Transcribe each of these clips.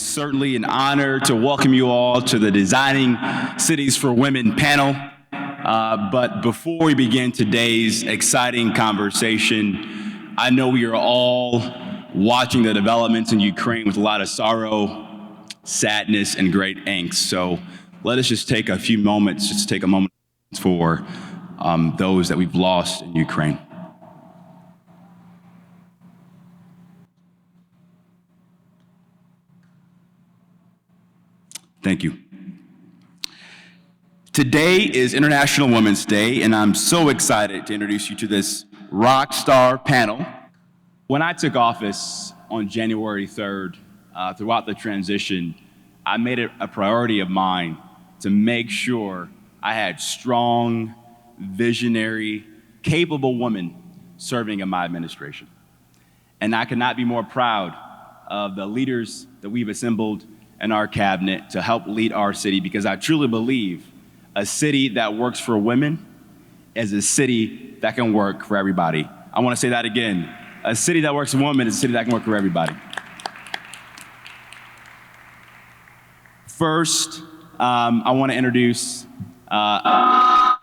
is certainly an honor to welcome you all to the Designing Cities for Women panel. But before we begin today's exciting conversation, I know we are all watching the developments in Ukraine with a lot of sorrow, sadness, and great angst. So let us just take a few moments, just take a moment for those that we've lost in Ukraine. Thank you. Today is International Women's Day, and I'm so excited to introduce you to this rock star panel. When I took office on January 3rd, throughout the transition, I made it a priority of mine to make sure I had strong, visionary, capable women serving in my administration. And I could not be more proud of the leaders that we've assembled in our cabinet to help lead our city, because I truly believe a city that works for women is a city that can work for everybody. I want to say that again. A city that works for women is a city that can work for everybody. First, I want to introduce a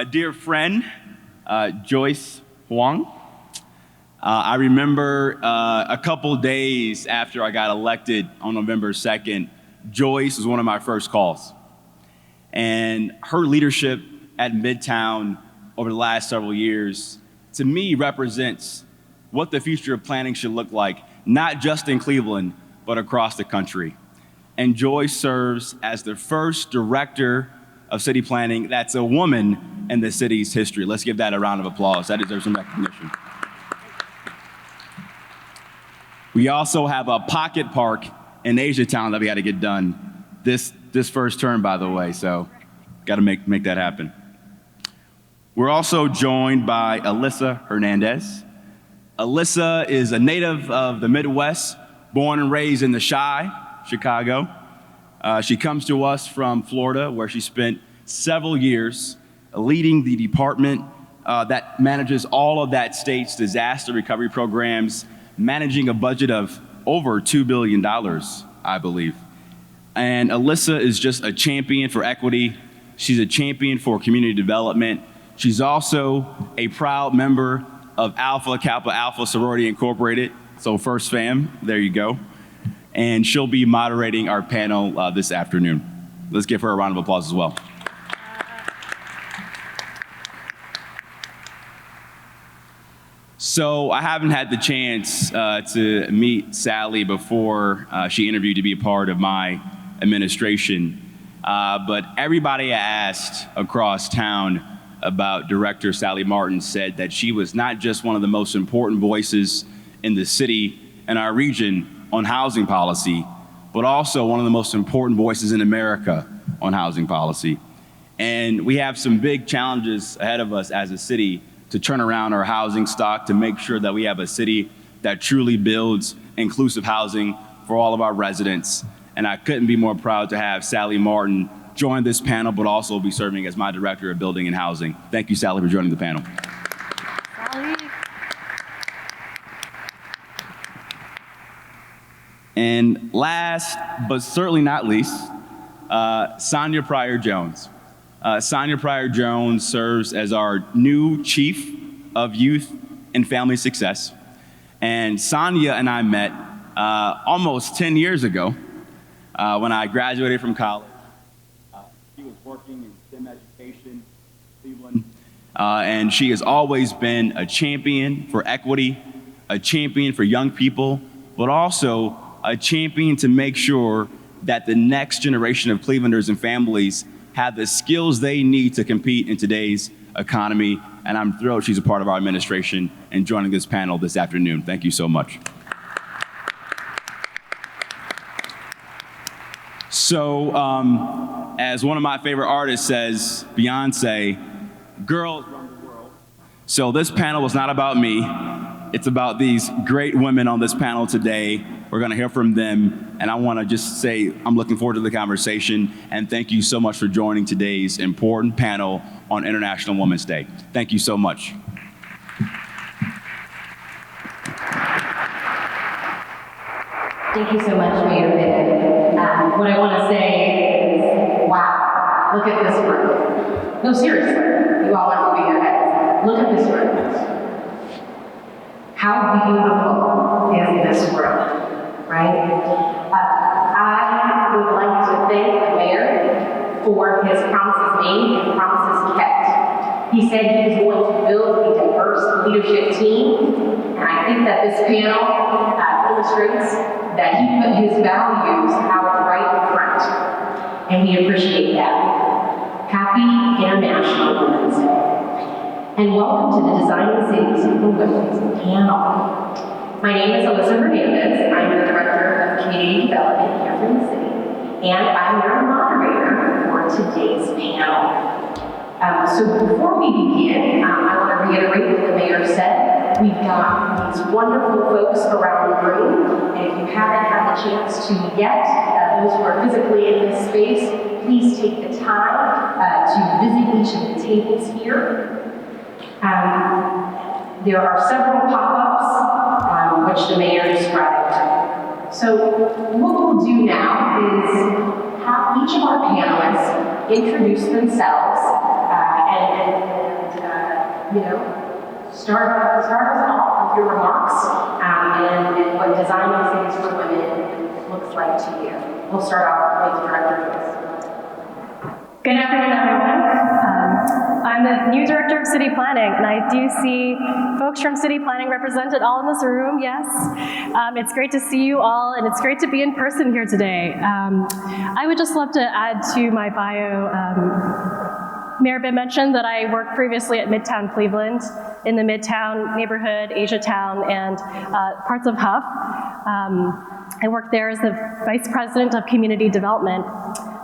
dear friend, Joyce Huang. I remember a couple days after I got elected on November 2nd, Joyce was one of my first calls. And her leadership at Midtown over the last several years, to me, represents what the future of planning should look like, not just in Cleveland, but across the country. And Joyce serves as the first director of city planning that's a woman in the city's history. Let's give that a round of applause. That deserves some recognition. We also have a pocket park in Asiatown that we had to get done this first term, by the way, so got to make that happen. We're also joined by Alyssa Hernandez. Alyssa is a native of the Midwest, born and raised in the Chi, Chicago. She comes to us from Florida, where she spent several years leading the department that manages all of that state's disaster recovery programs, managing a budget of over $2 billion, I believe. And Alyssa is just a champion for equity. She's a champion for community development. She's also a proud member of Alpha Kappa Alpha Sorority Incorporated, so First Fam, there you go. And she'll be moderating our panel this afternoon. Let's give her a round of applause as well. So I haven't had the chance to meet Sally before she interviewed to be a part of my administration. But everybody I asked across town about Director Sally Martin said that she was not just one of the most important voices in the city and our region on housing policy, but also one of the most important voices in America on housing policy. And we have some big challenges ahead of us as a city to turn around our housing stock, to make sure that we have a city that truly builds inclusive housing for all of our residents. And I couldn't be more proud to have Sally Martin join this panel, but also be serving as my Director of Building and Housing. Thank you, Sally, for joining the panel. Sally. And last, but certainly not least, Sonia Pryor-Jones. Sonia Pryor-Jones serves as our new Chief of Youth and Family Success. And Sonia and I met almost 10 years ago when I graduated from college. She was working in STEM education in Cleveland. And she has always been a champion for equity, a champion for young people, but also a champion to make sure that the next generation of Clevelanders and families have the skills they need to compete in today's economy. And I'm thrilled she's a part of our administration and joining this panel this afternoon. Thank you so much. So, as one of my favorite artists says, Beyonce, girls run the world. So this panel was not about me. It's about these great women on this panel today. We're going to hear from them, and I want to just say I'm looking forward to the conversation, and thank you so much for joining today's important panel on International Women's Day. Thank you so much. Thank you so much, Mayor Pittman. What I want to say is, wow, look at this room. No, seriously, you all are moving your heads. Look at this room. How beautiful is this room, right? I would like to thank the mayor for his promises made and promises kept. He said he was going to build a diverse leadership team, and I think that this panel illustrates that he put his values out right in front, and we appreciate that. Happy International Women's Day, and welcome to the Designing Cities for Women's panel. My name is Alyssa Hernandez. I'm the Director of Community Development here from the city, and I'm your moderator for today's panel. So before we begin, I want to reiterate what the mayor said. We've got these wonderful folks around the room, and if you haven't had the chance to yet, those who are physically in this space, please take the time to visit each of the tables here. There are several pop-ups, which the mayor described. So what we'll do now is have each of our panelists introduce themselves start us off with your remarks and what designing cities for women looks like to you. We'll start off with Director Lewis. Good afternoon, everyone. I'm the new Director of City Planning, and I do see folks from City Planning represented all in this room, yes. It's great to see you all, and it's great to be in person here today. I would just love to add to my bio. Mayor Bibb mentioned that I worked previously at Midtown Cleveland, in the Midtown neighborhood, Asiatown, and parts of Huff. I worked there as the Vice President of Community Development.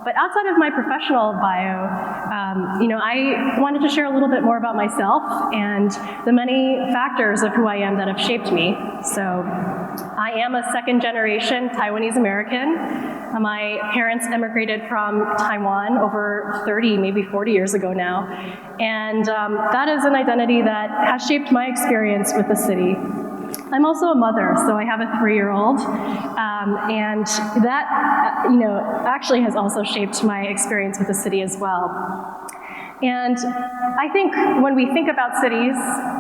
But outside of my professional bio, I wanted to share a little bit more about myself and the many factors of who I am that have shaped me. So I am a second-generation Taiwanese American. My parents immigrated from Taiwan over 30, maybe 40 years ago now. And that is an identity that has shaped my experience with the city. I'm also a mother, so I have a 3-year-old, and that, actually has also shaped my experience with the city as well. And I think when we think about cities,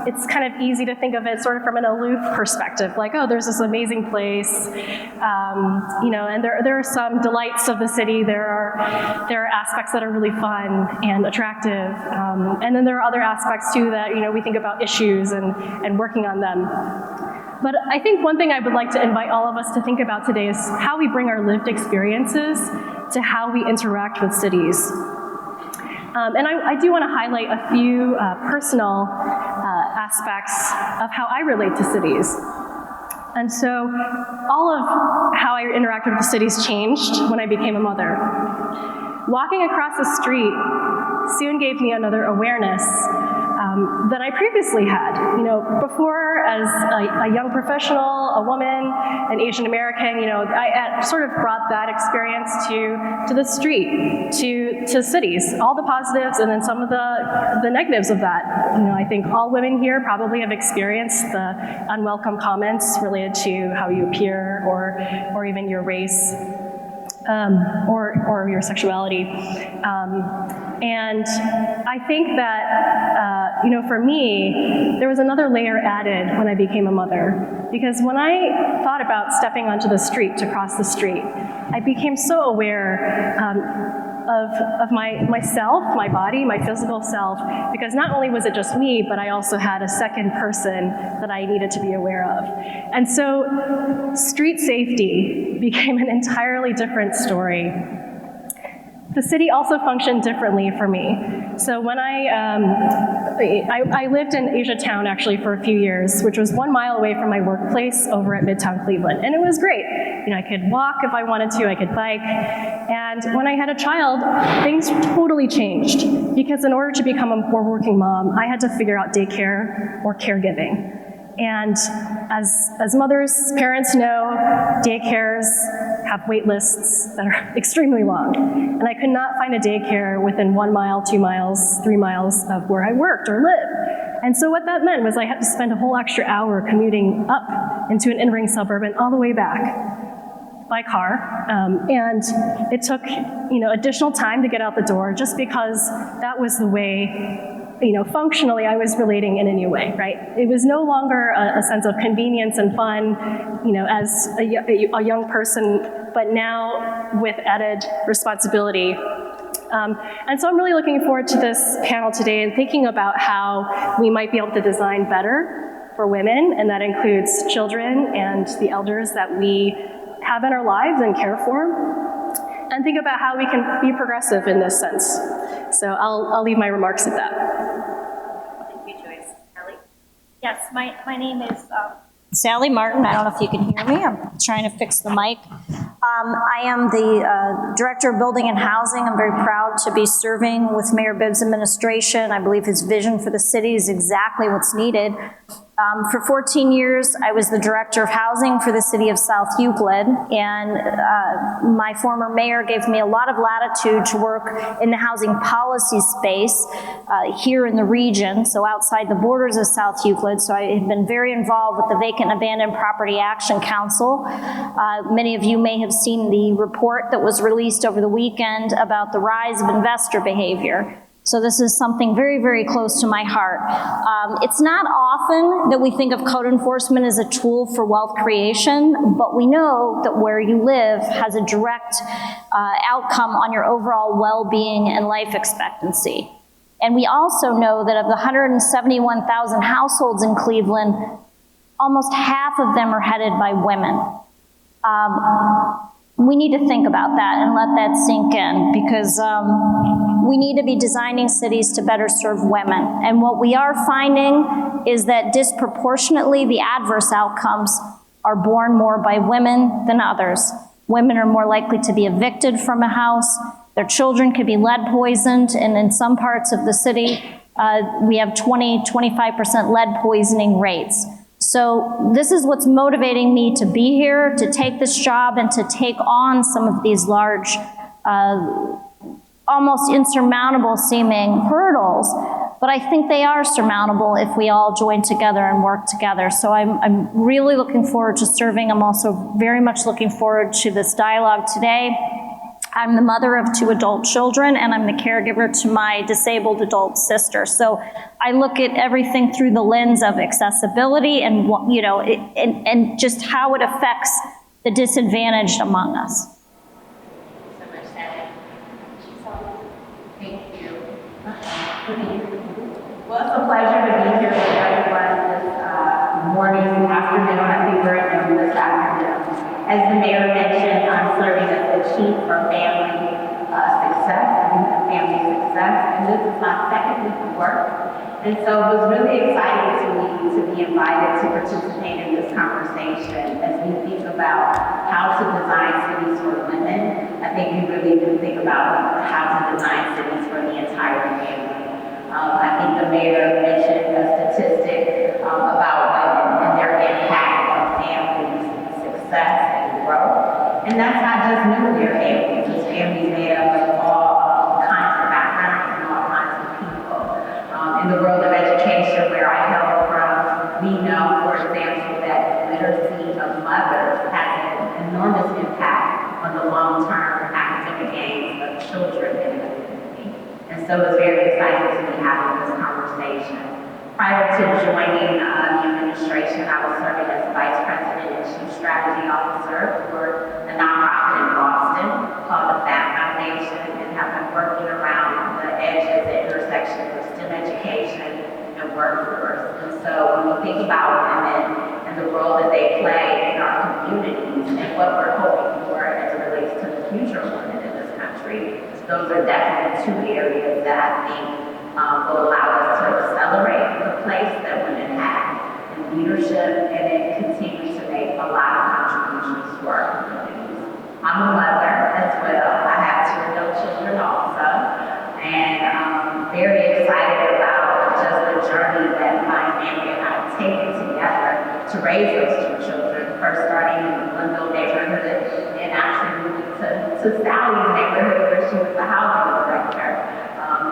it's kind of easy to think of it sort of from an aloof perspective, like, oh, there's this amazing place, and there are some delights of the city. There are aspects that are really fun and attractive, and then there are other aspects too that we think about issues and working on them. But I think one thing I would like to invite all of us to think about today is how we bring our lived experiences to how we interact with cities. And I do want to highlight a few personal aspects of how I relate to cities. And so all of how I interact with the cities changed when I became a mother. Walking across the street soon gave me another awareness that I previously had. Before, as a young professional, a woman, an Asian American, I sort of brought that experience to the street, to cities, all the positives and then some of the negatives of that. I think all women here probably have experienced the unwelcome comments related to how you appear or even your race. Or your sexuality. And I think that, for me, there was another layer added when I became a mother. Because when I thought about stepping onto the street to cross the street, I became so aware of myself, my body, my physical self, because not only was it just me, but I also had a second person that I needed to be aware of. And so street safety became an entirely different story. The city also functioned differently for me. So when I lived in Asiatown actually for a few years, which was 1 mile away from my workplace over at Midtown Cleveland. And it was great. I could walk if I wanted to, I could bike. And when I had a child, things totally changed. Because in order to become a more working mom, I had to figure out daycare or caregiving. And as mothers, parents know, daycares have wait lists that are extremely long. And I could not find a daycare within 1 mile, 2 miles, 3 miles of where I worked or lived. And so what that meant was I had to spend a whole extra hour commuting up into an in-ring suburb and all the way back. by car, and it took, additional time to get out the door just because that was the way, functionally I was relating in a new way, right? It was no longer a sense of convenience and fun, as a young person, but now with added responsibility. And so I'm really looking forward to this panel today and thinking about how we might be able to design better for women, and that includes children and the elders that we have in our lives and care for, and think about how we can be progressive in this sense. So I'll leave my remarks at that. Thank you, Joyce. Ellie? Yes, my name is Sally Martin. I don't know if you can hear me. I'm trying to fix the mic. I am the Director of Building and Housing. I'm very proud to be serving with Mayor Bibb's administration. I believe his vision for the city is exactly what's needed. For 14 years, I was the Director of Housing for the city of South Euclid, and my former mayor gave me a lot of latitude to work in the housing policy space here in the region, so outside the borders of South Euclid. So I have been very involved with the Vacant Abandoned Property Action Council. Many of you may have seen the report that was released over the weekend about the rise of investor behavior. So this is something very, very close to my heart. It's not often that we think of code enforcement as a tool for wealth creation, but we know that where you live has a direct outcome on your overall well-being and life expectancy. And we also know that of the 171,000 households in Cleveland, almost half of them are headed by women. We need to think about that and let that sink in, because we need to be designing cities to better serve women. And what we are finding is that disproportionately the adverse outcomes are borne more by women than others. Women are more likely to be evicted from a house. Their children could be lead poisoned, and in some parts of the city, we have 20-25% lead poisoning rates. So this is what's motivating me to be here, to take this job, and to take on some of these large, almost insurmountable seeming hurdles, but I think they are surmountable if we all join together and work together. So I'm really looking forward to serving. I'm also very much looking forward to this dialogue today. I'm the mother of 2 adult children, and I'm the caregiver to my disabled adult sister. So I look at everything through the lens of accessibility and, and just how it affects the disadvantaged among us. So much, Sally. Thank you. Well, it's a pleasure to be here with everyone this morning, afternoon. I think we're in this afternoon. As the mayor mentioned, I'm serving as the chief for family success and family success, and this is my second week of work. And so it was really exciting to me to be invited to participate in this conversation as we think about how to design cities for women. I think we really do think about how to design cities for the entire family. I think the mayor mentioned a statistic about women and their impact on families' success and growth. And that's not just nuclear families. It's families made up of all kinds of backgrounds and all kinds of people. In the world of education, where I hail from, we know, for example, that literacy of mothers has an enormous impact on the long-term academic gains of children in the community. And so it's very exciting to be having this conversation. Prior to joining the administration, I was serving as Vice President and Chief Strategy Officer for a nonprofit in Boston called the FAT Foundation, and have been working around the edges, the intersection of STEM education and workforce. And so when we think about women and the role that they play in our communities and what we're hoping for as it relates to the future of women in this country, those are definitely 2 areas that I think will allow us to accelerate the place that women have in leadership, and it continues to make a lot of contributions to our communities. I'm a mother as well. I have 2 adult children also, and I'm very excited about just the journey that my family and I have taken together to raise those 2 children, first starting in the Glenville neighborhood and actually moving to Sally's neighborhood where she was the housing director.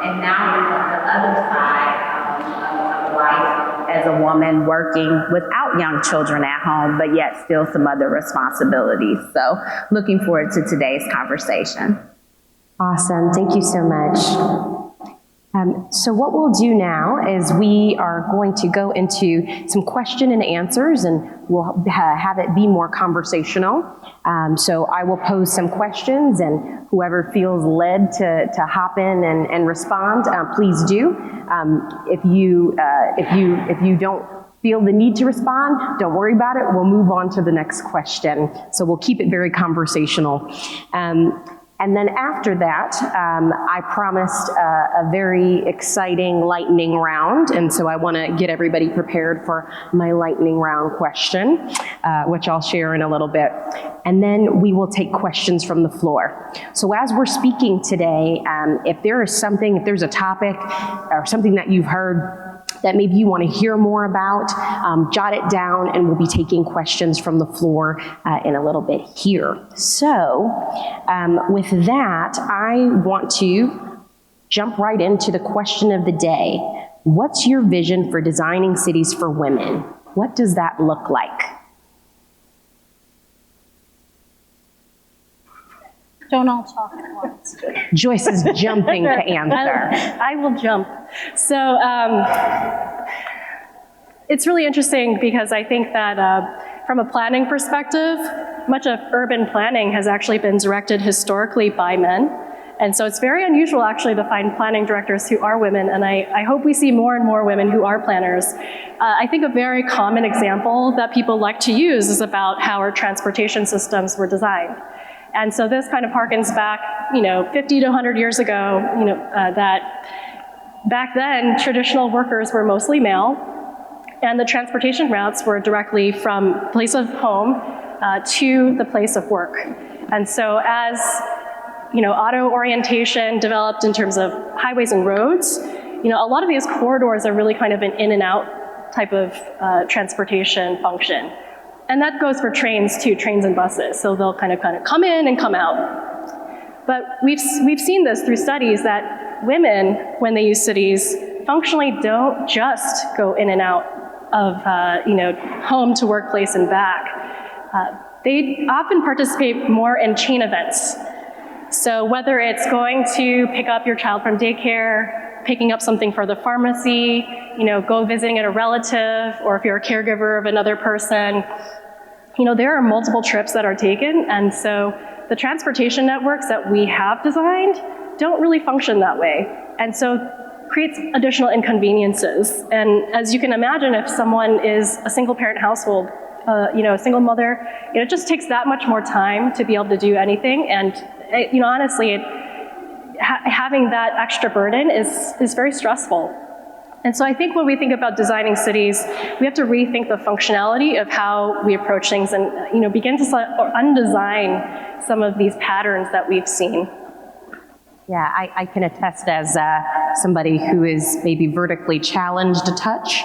And now we're on the other side of life as a woman. woman working without young children at home, but yet still some other responsibilities. So looking forward to today's conversation. Awesome. Thank you so much. So what we'll do now is we are going to go into some question and answers, and we'll have it be more conversational. So I will pose some questions, and whoever feels led to hop in and respond, please do. If you don't feel the need to respond, don't worry about it. We'll move on to the next question. So we'll keep it very conversational. And then after that, I promised a very exciting lightning round, and so I want to get everybody prepared for my lightning round question, which I'll share in a little bit. And then we will take questions from the floor. So as we're speaking today, if there's a topic or something that you've heard that maybe you want to hear more about, jot it down, and we'll be taking questions from the floor in a little bit here. So with that, I want to jump right into the question of the day. What's your vision for designing cities for women? What does that look like? Don't all talk at once. Joyce is jumping to answer. I will jump. So it's really interesting because I think that from a planning perspective, much of urban planning has actually been directed historically by men. And so it's very unusual actually to find planning directors who are women, and I hope we see more and more women who are planners. I think a very common example that people like to use is about how our transportation systems were designed. And so this kind of harkens back, 50 to 100 years ago, that back then traditional workers were mostly male, and the transportation routes were directly from place of home to the place of work. And so as auto orientation developed in terms of highways and roads, a lot of these corridors are really kind of an in and out type of transportation function. And that goes for trains too, trains and buses. So they'll kind of come in and come out. But we've seen this through studies that women, when they use cities, functionally don't just go in and out of home to workplace and back. They often participate more in chain events. So whether it's going to pick up your child from daycare, picking up something for the pharmacy, go visiting a relative, or if you're a caregiver of another person, there are multiple trips that are taken, and so the transportation networks that we have designed don't really function that way, and so creates additional inconveniences. And as you can imagine, if someone is a single parent household, a single mother, it just takes that much more time to be able to do anything, and honestly, having that extra burden is very stressful. And so I think when we think about designing cities, we have to rethink the functionality of how we approach things and begin to undesign some of these patterns that we've seen. Yeah, I can attest as somebody who is maybe vertically challenged a touch,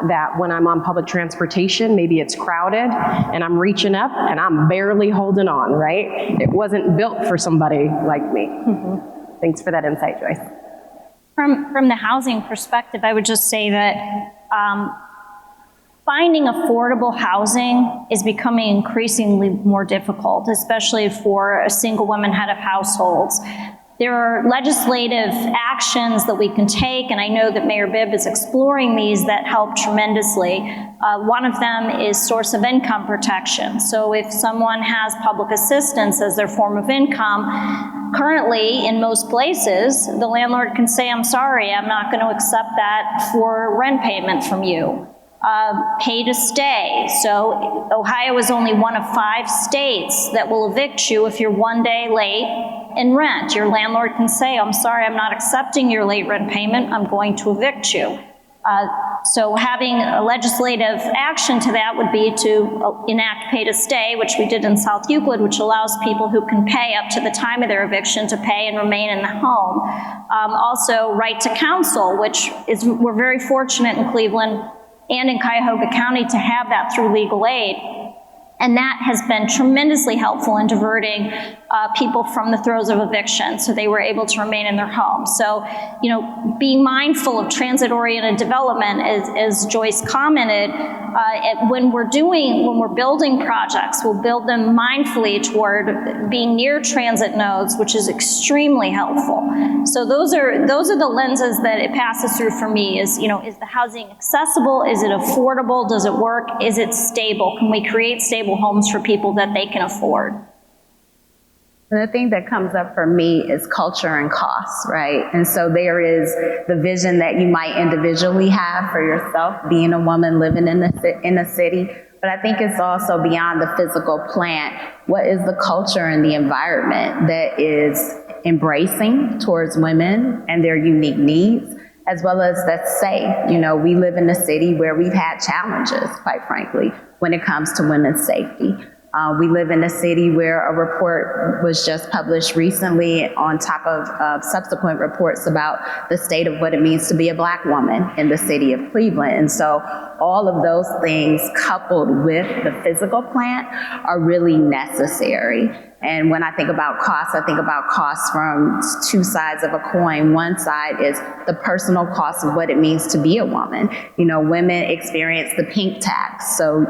that when I'm on public transportation, maybe it's crowded and I'm reaching up and I'm barely holding on, right? It wasn't built for somebody like me. Mm-hmm. Thanks for that insight, Joyce. From the housing perspective, I would just say that finding affordable housing is becoming increasingly more difficult, especially for a single woman head of households. There are legislative actions that we can take, and I know that Mayor Bibb is exploring these that help tremendously. One of them is source of income protection. So if someone has public assistance as their form of income, currently in most places, the landlord can say, I'm sorry, I'm not going to accept that for rent payment from you. Pay to stay. So Ohio is only one of 5 states that will evict you if you're 1 day late in rent. Your landlord can say, I'm sorry, I'm not accepting your late rent payment, I'm going to evict you. So having a legislative action to that would be to enact pay to stay, which we did in South Euclid, which allows people who can pay up to the time of their eviction to pay and remain in the home. Also, right to counsel, which is, we're very fortunate in Cleveland and in Cuyahoga County to have that through legal aid. And that has been tremendously helpful in diverting people from the throes of eviction, so they were able to remain in their homes. So, being mindful of transit-oriented development, as Joyce commented, when we're building projects, we'll build them mindfully toward being near transit nodes, which is extremely helpful. So those are the lenses that it passes through for me. Is the housing accessible? Is it affordable? Does it work? Is it stable? Can we create stable homes for people that they can afford? The thing that comes up for me is culture and cost, right? And so there is the vision that you might individually have for yourself, being a woman living in a city. But I think it's also beyond the physical plant. What is the culture and the environment that is embracing towards women and their unique needs, as well as that's safe? We live in a city where we've had challenges, quite frankly, when it comes to women's safety. We live in a city where a report was just published recently on top of subsequent reports about the state of what it means to be a Black woman in the city of Cleveland. And so all of those things coupled with the physical plant are really necessary. And when I think about costs, I think about costs from two sides of a coin. One side is the personal cost of what it means to be a woman. Women experience the pink tax. So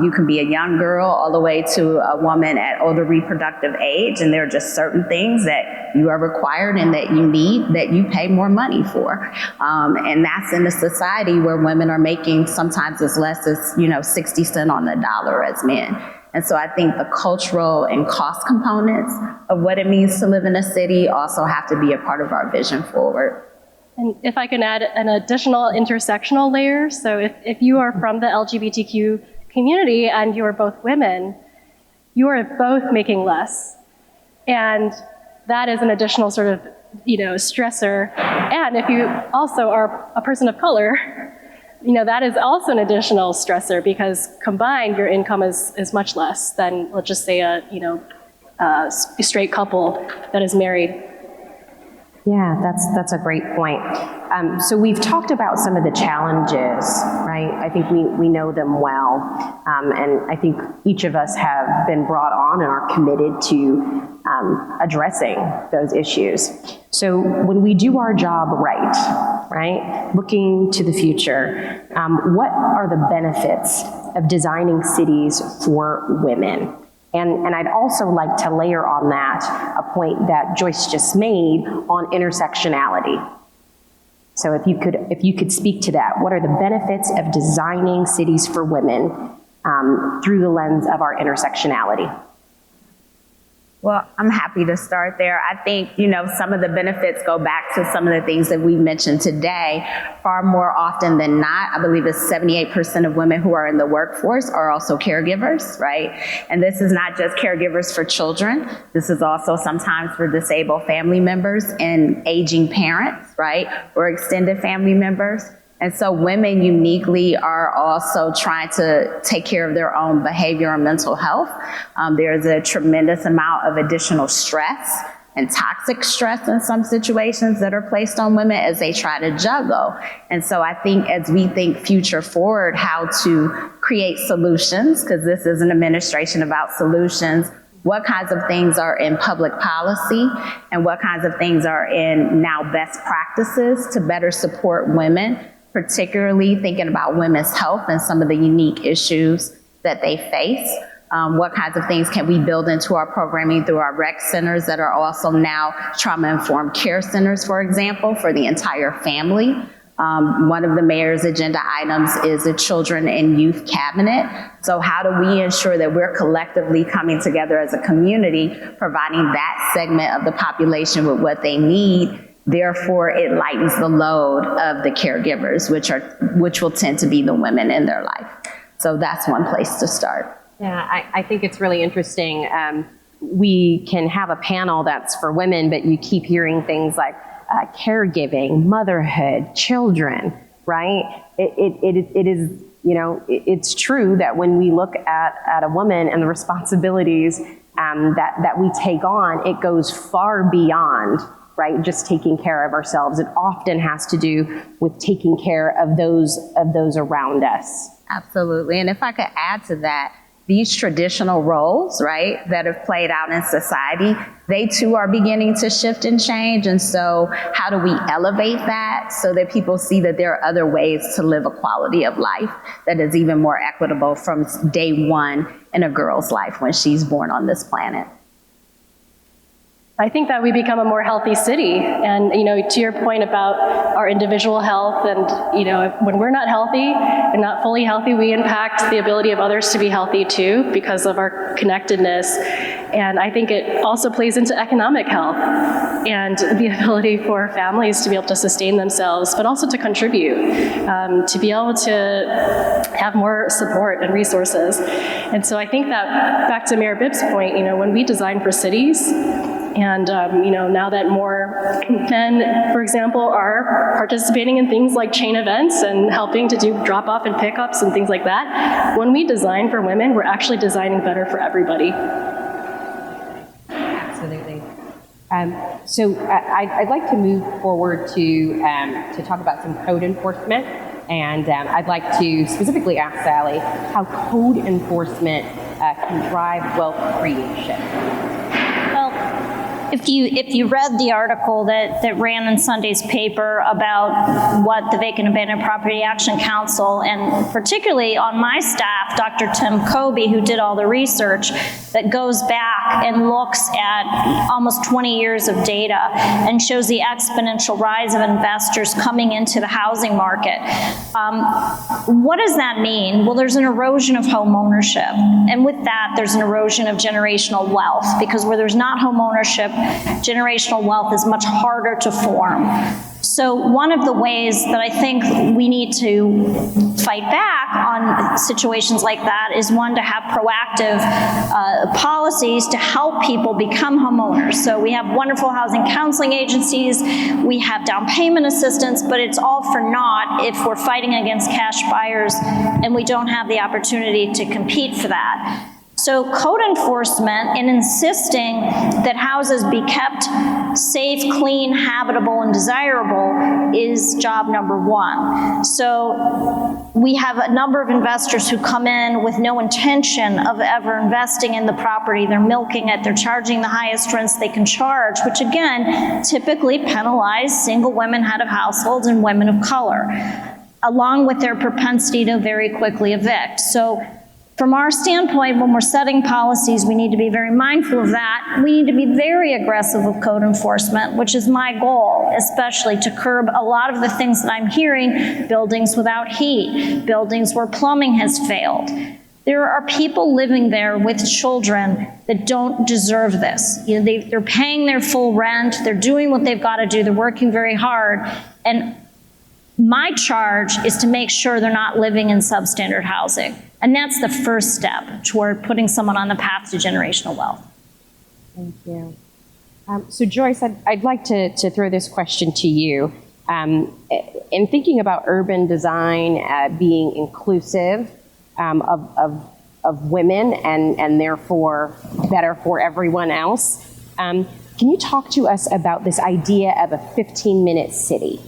you can be a young girl all the way to a woman at older reproductive age, and there are just certain things that you are required and that you need that you pay more money for. And that's in a society where women are making sometimes as less as 60 cents on the dollar as men. And so I think the cultural and cost components of what it means to live in a city also have to be a part of our vision forward. And if I can add an additional intersectional layer, so if you are from the LGBTQ community and you're both women, you are both making less. And that is an additional sort of, stressor. And if you also are a person of color, that is also an additional stressor, because combined your income is much less than, let's just say, a straight couple that is married. Yeah, that's a great point. So we've talked about some of the challenges, right? I think we know them well, and I think each of us have been brought on and are committed to addressing those issues. So when we do our job right, looking to the future, what are the benefits of designing cities for women? And I'd also like to layer on that a point that Joyce just made on intersectionality. So if you could speak to that, what are the benefits of designing cities for women through the lens of our intersectionality? Well, I'm happy to start there. I think, some of the benefits go back to some of the things that we mentioned today. Far more often than not, I believe it's 78% of women who are in the workforce are also caregivers, right? And this is not just caregivers for children. This is also sometimes for disabled family members and aging parents, right? Or extended family members. And so women uniquely are also trying to take care of their own behavior and mental health. There's a tremendous amount of additional stress and toxic stress in some situations that are placed on women as they try to juggle. And so I think as we think future forward, how to create solutions, because this is an administration about solutions, what kinds of things are in public policy and what kinds of things are in now best practices to better support women, particularly thinking about women's health and some of the unique issues that they face. What kinds of things can we build into our programming through our rec centers that are also now trauma-informed care centers, for example, for the entire family. One of the mayor's agenda items is a children and youth cabinet. So how do we ensure that we're collectively coming together as a community, providing that segment of the population with what they need? Therefore, it lightens the load of the caregivers, which will tend to be the women in their life. So that's one place to start. Yeah, I think it's really interesting. We can have a panel that's for women, but you keep hearing things like caregiving, motherhood, children, right? It is, it's true that when we look at a woman and the responsibilities that we take on, it goes far beyond, right, just taking care of ourselves. It often has to do with taking care of those around us. Absolutely. And if I could add to that, these traditional roles, right, that have played out in society, they too are beginning to shift and change. And so how do we elevate that so that people see that there are other ways to live a quality of life that is even more equitable from day one in a girl's life when she's born on this planet? I think that we become a more healthy city. And, to your point about our individual health and, when we're not healthy and not fully healthy, we impact the ability of others to be healthy too because of our connectedness. And I think it also plays into economic health and the ability for families to be able to sustain themselves, but also to contribute, to be able to have more support and resources. And so I think that, back to Mayor Bibb's point, when we design for cities, and now that more men, for example, are participating in things like chain events and helping to do drop-off and pickups and things like that, when we design for women, we're actually designing better for everybody. Absolutely. So I'd like to move forward to talk about some code enforcement. And I'd like to specifically ask Sally how code enforcement can drive wealth creation. If you read the article that ran in Sunday's paper about what the Vacant Abandoned Property Action Council, and particularly on my staff, Dr. Tim Kobe, who did all the research that goes back and looks at almost 20 years of data and shows the exponential rise of investors coming into the housing market. What does that mean? Well, there's an erosion of home ownership. And with that, there's an erosion of generational wealth, because where there's not home ownership, generational wealth is much harder to form. So one of the ways that I think we need to fight back on situations like that is, one, to have proactive policies to help people become homeowners. So we have wonderful housing counseling agencies, we have down payment assistance, but it's all for naught if we're fighting against cash buyers and we don't have the opportunity to compete for that. So code enforcement and insisting that houses be kept safe, clean, habitable, and desirable is job number one. So we have a number of investors who come in with no intention of ever investing in the property. They're milking it, they're charging the highest rents they can charge, which again, typically penalize single women head of households and women of color, along with their propensity to very quickly evict. So from our standpoint, when we're setting policies, we need to be very mindful of that. We need to be very aggressive with code enforcement, which is my goal, especially to curb a lot of the things that I'm hearing: buildings without heat, buildings where plumbing has failed. There are people living there with children that don't deserve this. They're paying their full rent, they're doing what they've got to do, they're working very hard, and my charge is to make sure they're not living in substandard housing. And that's the first step toward putting someone on the path to generational wealth. Thank you. So Joyce, I'd like to throw this question to you. In thinking about urban design being inclusive of women and therefore better for everyone else, can you talk to us about this idea of a 15-minute city?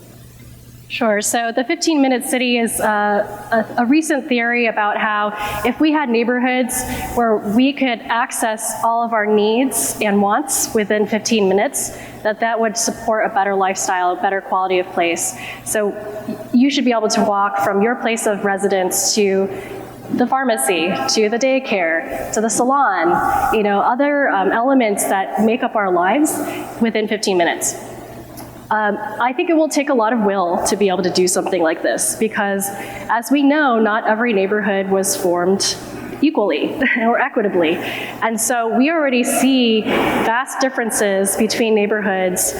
Sure. So the 15-minute city is a recent theory about how if we had neighborhoods where we could access all of our needs and wants within 15 minutes, that would support a better lifestyle, a better quality of place. So you should be able to walk from your place of residence to the pharmacy, to the daycare, to the salon, other elements that make up our lives within 15 minutes. I think it will take a lot of will to be able to do something like this, because as we know, not every neighborhood was formed equally or equitably. And so we already see vast differences between neighborhoods,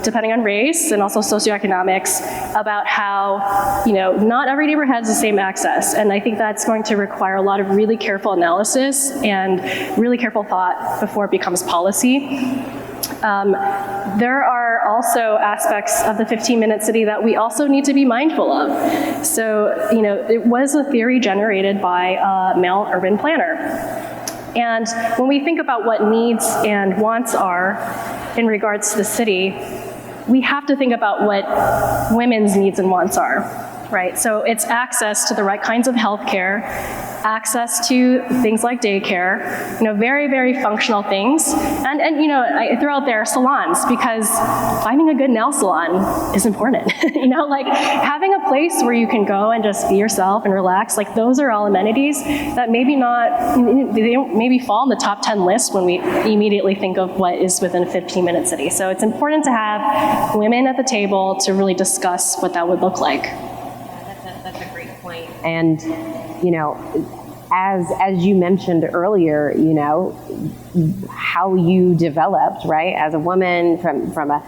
depending on race and also socioeconomics, about how, not every neighborhood has the same access. And I think that's going to require a lot of really careful analysis and really careful thought before it becomes policy. There are also aspects of the 15-minute city that we also need to be mindful of. So, it was a theory generated by a male urban planner. And when we think about what needs and wants are in regards to the city, we have to think about what women's needs and wants are, right? So it's access to the right kinds of healthcare, access to things like daycare, very, very functional things. And I throw out there salons, because finding a good nail salon is important. Like having a place where you can go and just be yourself and relax, like those are all amenities that maybe they don't maybe fall in the top 10 list when we immediately think of what is within a 15-minute city. So it's important to have women at the table to really discuss what that would look like. That's a great point. And, as you mentioned earlier, how you developed, right, as a woman from a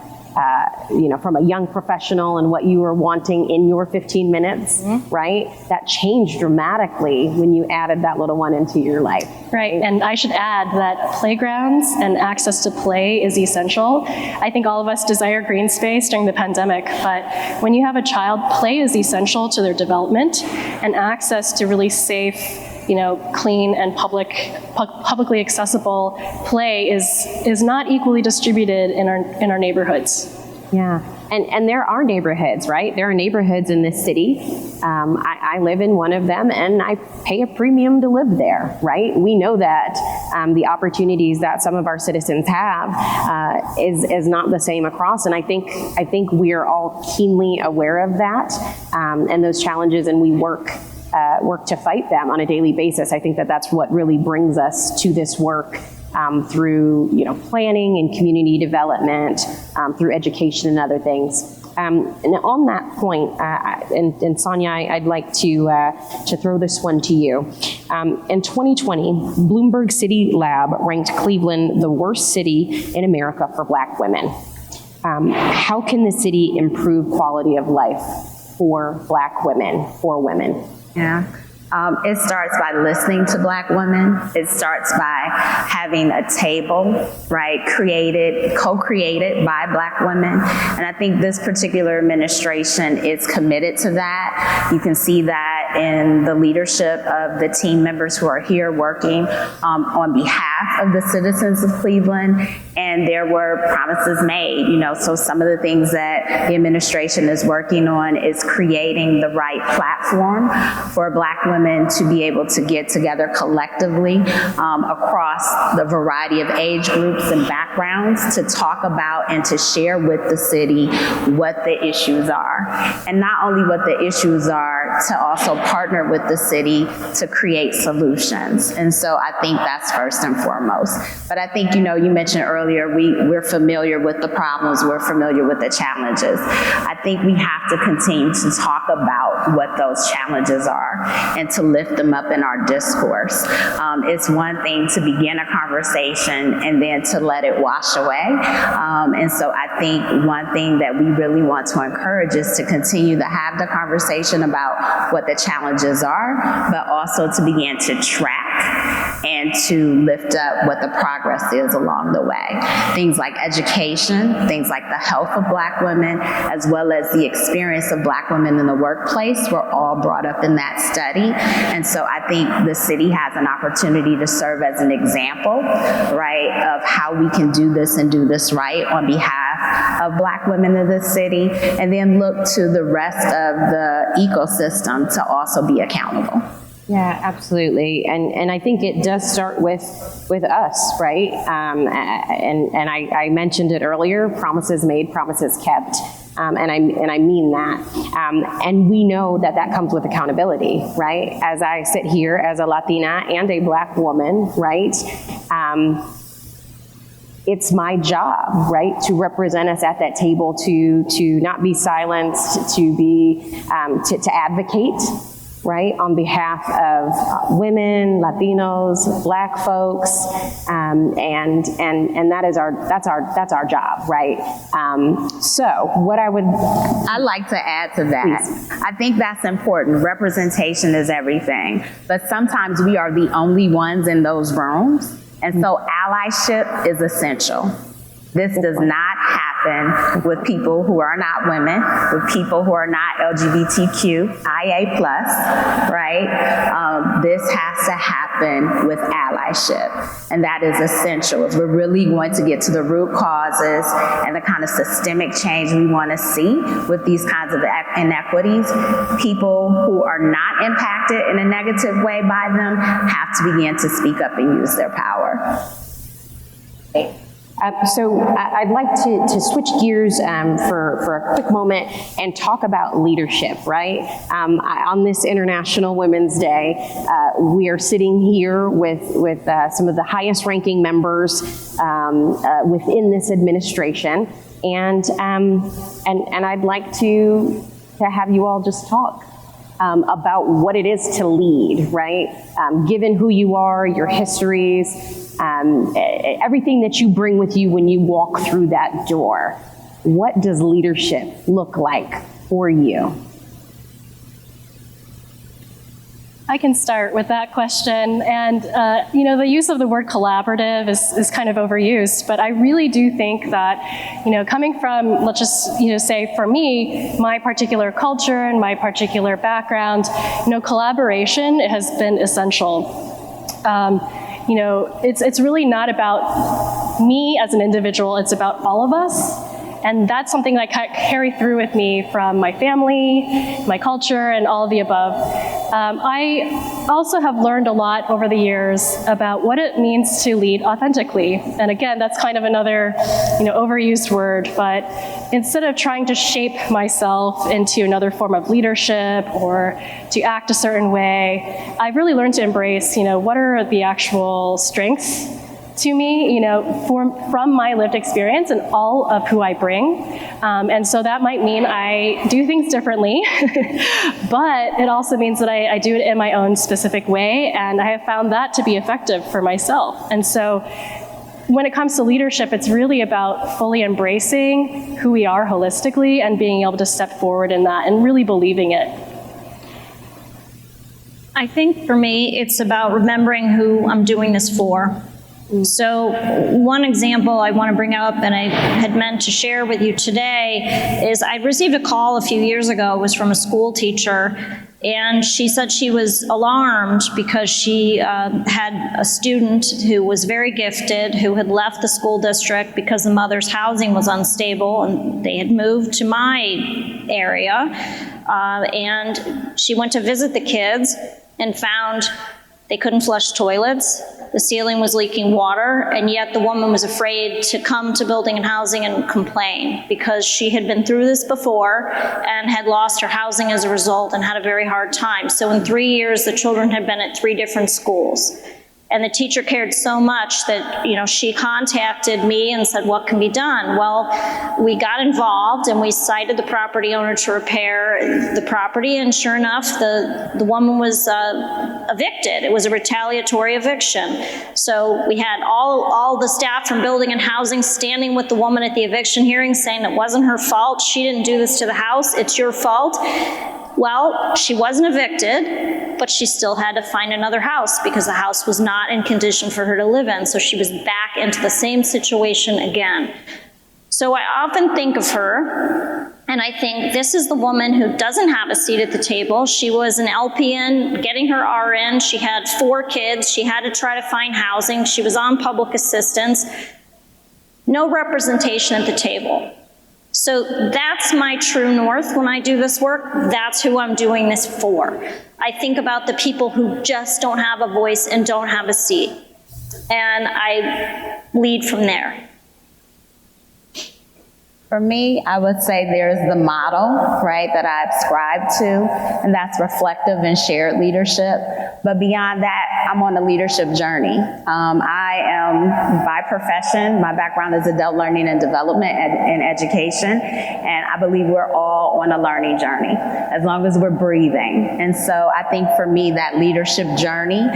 young professional and what you were wanting in your 15 minutes, right? That changed dramatically when you added that little one into your life. Right, and I should add that playgrounds and access to play is essential. I think all of us desire green space during the pandemic, but when you have a child, play is essential to their development, and access to really safe, clean and publicly accessible play is not equally distributed in our neighborhoods. Yeah, and there are neighborhoods, right? There are neighborhoods in this city. I live in one of them, and I pay a premium to live there, right? We know that the opportunities that some of our citizens have is not the same across, and I think we are all keenly aware of that and those challenges, and we work to fight them on a daily basis. I think that's what really brings us to this work. Through planning and community development, through education and other things. And on that point, and Sonia, I'd like to throw this one to you. In 2020, Bloomberg City Lab ranked Cleveland the worst city in America for Black women. How can the city improve quality of life for Black women, for women? Yeah. It starts by listening to Black women. It starts by having a table, right, co-created by Black women. And I think this particular administration is committed to that. You can see that in the leadership of the team members who are here working on behalf of the citizens of Cleveland. And there were promises made, so some of the things that the administration is working on is creating the right platform for Black women to be able to get together collectively across the variety of age groups and backgrounds to talk about and to share with the city what the issues are. And not only what the issues are, to also partner with the city to create solutions. And so I think that's first and foremost. But I think, you mentioned earlier, we're familiar with the problems, we're familiar with the challenges. I think we have to continue to talk about what those challenges are and to lift them up in our discourse. It's one thing to begin a conversation and then to let it wash away. And so I think one thing that we really want to encourage is to continue to have the conversation about what the challenges are, but also to begin to track and to lift up what the progress is along the way. Things like education, things like the health of Black women, as well as the experience of Black women in the workplace were all brought up in that study. And so I think the city has an opportunity to serve as an example, right, of how we can do this and do this right on behalf of Black women in the city, and then look to the rest of the ecosystem to also be accountable. Yeah, absolutely, and I think it does start with us, right? And I mentioned it earlier: promises made, promises kept, and I mean that. And we know that comes with accountability, right? As I sit here as a Latina and a Black woman, right? It's my job, right, to represent us at that table, to not be silenced, to be to advocate, right, on behalf of women, Latinos, Black folks, and that's our job, right? So what I'd like to add to that, please. I think that's important. Representation is everything, but sometimes we are the only ones in those rooms, and so allyship is essential. This does not happen happen with people who are not women, with people who are not LGBTQIA+, right? This has to happen with allyship, and that is essential. If we're really going to get to the root causes and the kind of systemic change we want to see with these kinds of inequities, people who are not impacted in a negative way by them have to begin to speak up and use their power. So I'd like to switch gears for a quick moment and talk about leadership, right? On this International Women's Day, we are sitting here with some of the highest ranking members within this administration, and I'd like to have you all just talk about what it is to lead, right? Given who you are, your histories, everything that you bring with you when you walk through that door. What does leadership look like for you? I can start with that question. And, the use of the word collaborative is kind of overused, but I really do think that, coming from, let's just, say for me, my particular culture and my particular background, collaboration has been essential. It's really not about me as an individual, it's about all of us. And that's something that I carry through with me from my family, my culture, and all of the above. I also have learned a lot over the years about what it means to lead authentically. And again, that's kind of another, overused word, but instead of trying to shape myself into another form of leadership or to act a certain way, I've really learned to embrace, what are the actual strengths to me, from my lived experience and all of who I bring. And so that might mean I do things differently, but it also means that I do it in my own specific way, and I have found that to be effective for myself. And so when it comes to leadership, it's really about fully embracing who we are holistically and being able to step forward in that and really believing it. I think for me, it's about remembering who I'm doing this for. So one example I want to bring up, and I had meant to share with you today, is I received a call a few years ago. It was from a school teacher, and she said she was alarmed because she had a student who was very gifted, who had left the school district because the mother's housing was unstable, and they had moved to my area. And she went to visit the kids and found they couldn't flush toilets. The ceiling was leaking water, and yet the woman was afraid to come to Building and Housing and complain because she had been through this before and had lost her housing as a result and had a very hard time. So in 3 years, the children had been at 3 different schools. And the teacher cared so much that, she contacted me and said, what can be done? Well, we got involved and we cited the property owner to repair the property, and sure enough, the woman was evicted. It was a retaliatory eviction. So we had all the staff from Building and Housing standing with the woman at the eviction hearing saying it wasn't her fault. She didn't do this to the house. It's your fault. Well, she wasn't evicted, but she still had to find another house because the house was not in condition for her to live in. So she was back into the same situation again. So I often think of her, and I think this is the woman who doesn't have a seat at the table. She was an LPN getting her RN. She had 4 kids. She had to try to find housing. She was on public assistance. No representation at the table. So that's my true north when I do this work. That's who I'm doing this for. I think about the people who just don't have a voice and don't have a seat. And I lead from there. For me, I would say there's the model, right, that I ascribe to, and that's reflective and shared leadership. But beyond that, I'm on a leadership journey. I am, by profession, my background is adult learning and development and education, and I believe we're all on a learning journey, as long as we're breathing. And so I think for me, that leadership journey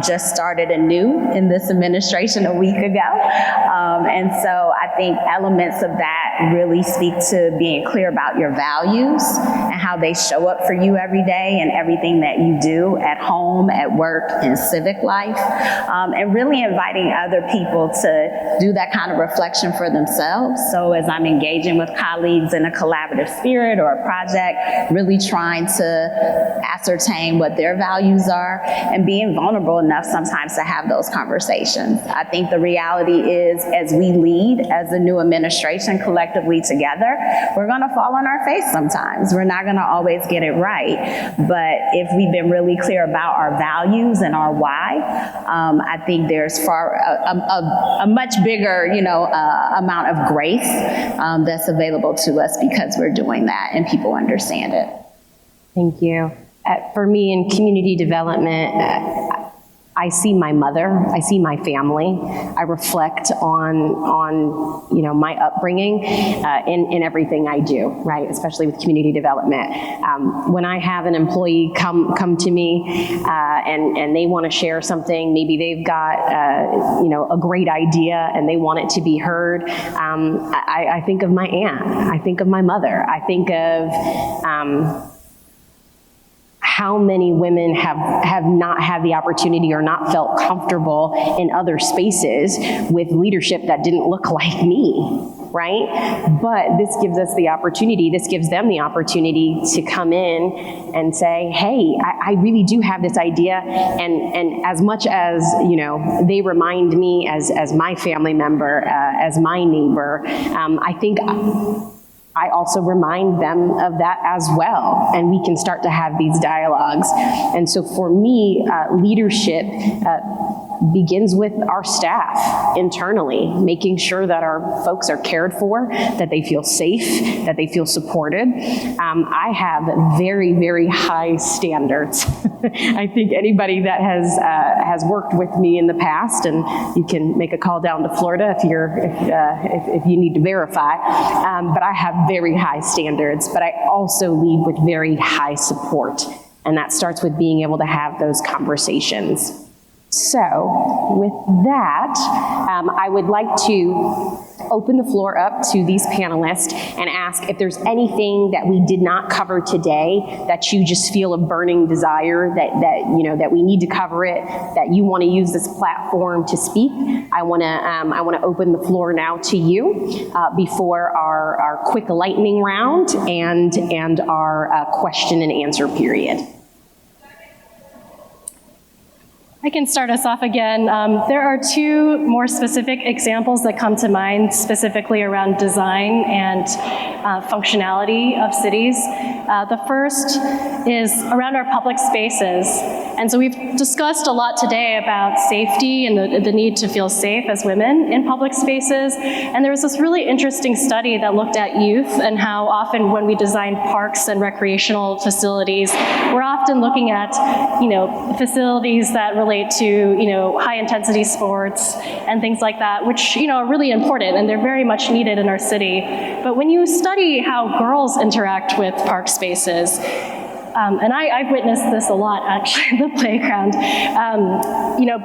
just started anew in this administration a week ago. And so I think elements of that really speak to being clear about your values and how they show up for you every day and everything that you do at home, at work, in civic life, and really inviting other people to do that kind of reflection for themselves. So as I'm engaging with colleagues in a collaborative spirit or a project, really trying to ascertain what their values are and being vulnerable enough sometimes to have those conversations. I think the reality is, as we lead as a new administration collectively together, we're going to fall on our face sometimes. We're not going to always get it right. But if we've been really clear about our values and our why, I think there's a much bigger, amount of grace that's available to us because we're doing that and people understand it. Thank you. For me in community development, I see my mother, I see my family, I reflect on my upbringing in everything I do, right? Especially with community development. When I have an employee come to me and they want to share something, maybe they've got a great idea and they want it to be heard. I think of my aunt, I think of my mother, I think of how many women have not had the opportunity or not felt comfortable in other spaces with leadership that didn't look like me, right? But this gives us the opportunity, this gives them the opportunity to come in and say, hey, I really do have this idea, and as much as, they remind me as my family member, as my neighbor, I think I also remind them of that as well, and we can start to have these dialogues. And so for me, leadership begins with our staff internally, making sure that our folks are cared for, that they feel safe, that they feel supported. I have very, very high standards. I think anybody that has worked with me in the past, and you can make a call down to Florida if you need to verify, but I have very high standards, but I also lead with very high support, and that starts with being able to have those conversations. So with that, I would like to open the floor up to these panelists and ask if there's anything that we did not cover today that you just feel a burning desire that we need to cover it, that you want to use this platform to speak. I want to open the floor now to you before our quick lightning round and our question and answer period. I can start us off again. There are two more specific examples that come to mind specifically around design and functionality of cities. The first is around our public spaces. And so we've discussed a lot today about safety and the need to feel safe as women in public spaces. And there was this really interesting study that looked at youth and how often when we design parks and recreational facilities, we're often looking at, facilities that relate to, high intensity sports and things like that, which, are really important and they're very much needed in our city. But when you study how girls interact with park spaces, and I've witnessed this a lot, actually, in the playground.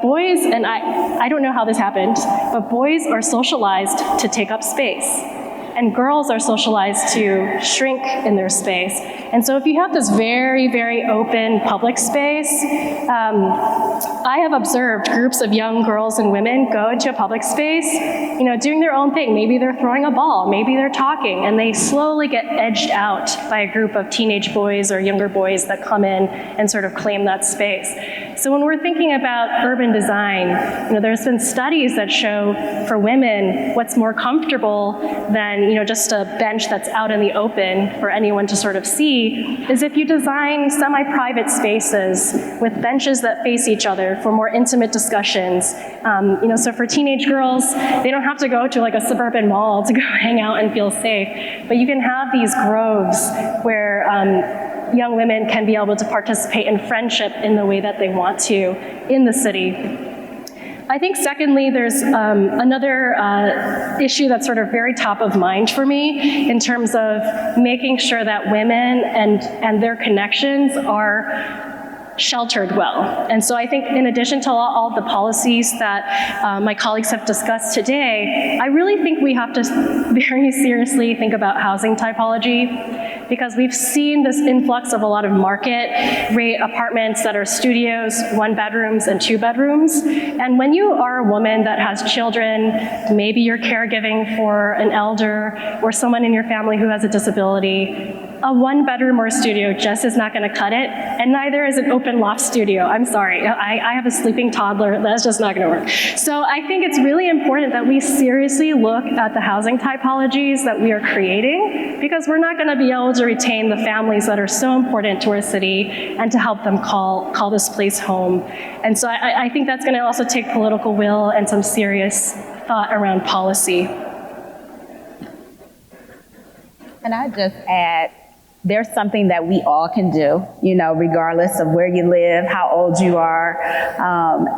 Boys, and I don't know how this happened, but boys are socialized to take up space. And girls are socialized to shrink in their space. And so if you have this very, very open public space, I have observed groups of young girls and women go into a public space, doing their own thing. Maybe they're throwing a ball, maybe they're talking, and they slowly get edged out by a group of teenage boys or younger boys that come in and sort of claim that space. So when we're thinking about urban design, there's been studies that show for women what's more comfortable than just a bench that's out in the open for anyone to sort of see is if you design semi-private spaces with benches that face each other for more intimate discussions. So for teenage girls, they don't have to go to like a suburban mall to go hang out and feel safe, but you can have these groves where young women can be able to participate in friendship in the way that they want to in the city. I think secondly, there's another issue that's sort of very top of mind for me in terms of making sure that women and their connections are sheltered well. And so I think in addition to all the policies that my colleagues have discussed today, I really think we have to very seriously think about housing typology, because we've seen this influx of a lot of market rate apartments that are studios, 1 bedrooms and 2 bedrooms. And when you are a woman that has children, maybe you're caregiving for an elder or someone in your family who has a disability, a 1 bedroom or a studio just is not going to cut it, and neither is an open loft studio. I'm sorry, I have a sleeping toddler, that's just not going to work. So I think it's really important that we seriously look at the housing typologies that we are creating, because we're not going to be able to retain the families that are so important to our city and to help them call this place home. And so I think that's going to also take political will and some serious thought around policy. And I just add, there's something that we all can do, you know, regardless of where you live, how old you are.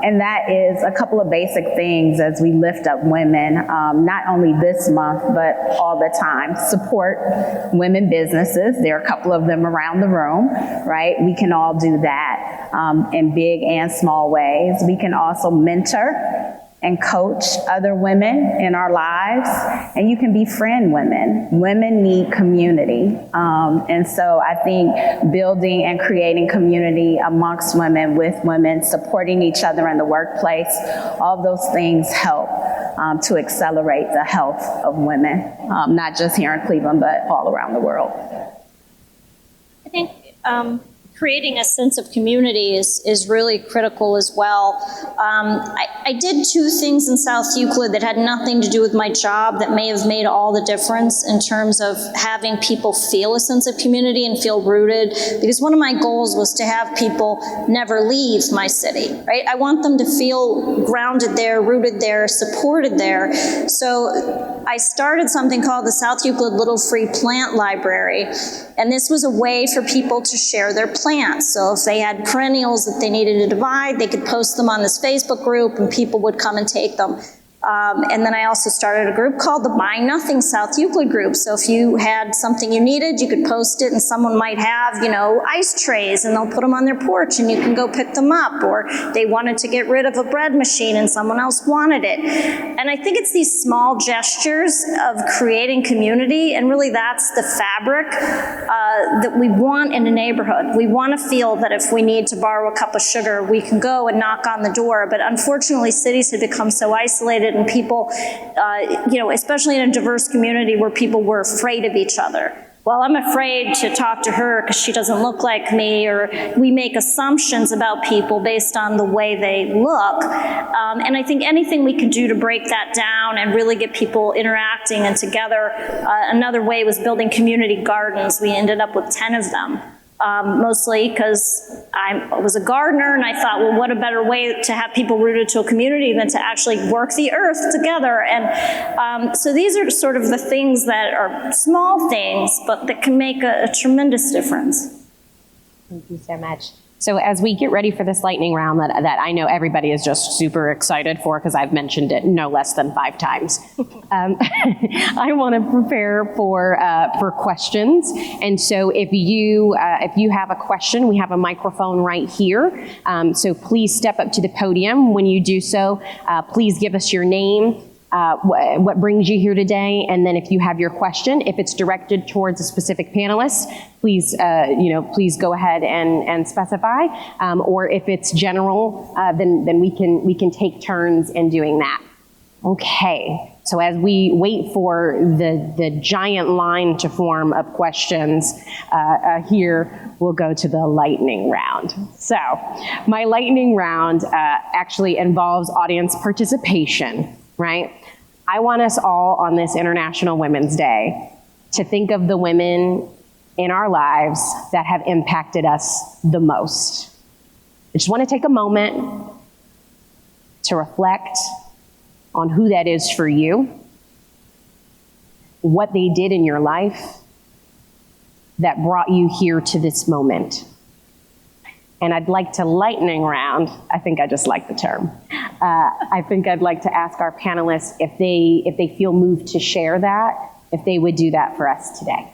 And that is a couple of basic things as we lift up women, not only this month, but all the time. Support women businesses. There are a couple of them around the room, right? We can all do that in big and small ways. We can also mentor and coach other women in our lives, and you can befriend women. Women need community. And so I think building and creating community amongst women, with women, supporting each other in the workplace, all those things help to accelerate the health of women, not just here in Cleveland, but all around the world. I think creating a sense of community is really critical as well. I did 2 things in South Euclid that had nothing to do with my job that may have made all the difference in terms of having people feel a sense of community and feel rooted, because one of my goals was to have people never leave my city, right? I want them to feel grounded there, rooted there, supported there. So I started something called the South Euclid Little Free Plant Library, and this was a way for people to share their plants. So if they had perennials that they needed to divide, they could post them on this Facebook group and people would come and take them. And then I also started a group called the Buy Nothing South Euclid group. So if you had something you needed, you could post it, and someone might have, you know, ice trays, and they'll put them on their porch and you can go pick them up. Or they wanted to get rid of a bread machine and someone else wanted it. And I think it's these small gestures of creating community, and really that's the fabric that we want in a neighborhood. We want to feel that if we need to borrow a cup of sugar, we can go and knock on the door. But unfortunately, cities have become so isolated, and people, you know, especially in a diverse community where people were afraid of each other. Well, I'm afraid to talk to her because she doesn't look like me, or we make assumptions about people based on the way they look. And I think anything we can do to break that down and really get people interacting and together. Another way was building community gardens. We ended up with 10 of them. Mostly because I was a gardener, and I thought, well, what a better way to have people rooted to a community than to actually work the earth together. And so these are sort of the things that are small things, but that can make a tremendous difference. Thank you so much. So as we get ready for this lightning round that I know everybody is just super excited for, because I've mentioned it no less than 5 times, I want to prepare for questions. And so if you have a question, we have a microphone right here. So please step up to the podium. When you do so, please give us your name, what brings you here today, and then if you have your question, if it's directed towards a specific panelist, please, please go ahead and specify. Or if it's general, then we can take turns in doing that. Okay. So as we wait for the giant line to form of questions here, we'll go to the lightning round. So my lightning round actually involves audience participation, right? I want us all on this International Women's Day to think of the women in our lives that have impacted us the most. I just want to take a moment to reflect on who that is for you, what they did in your life that brought you here to this moment. And I'd like to lightning round. I think I just like the term. I think I'd like to ask our panelists if they feel moved to share that, if they would do that for us today.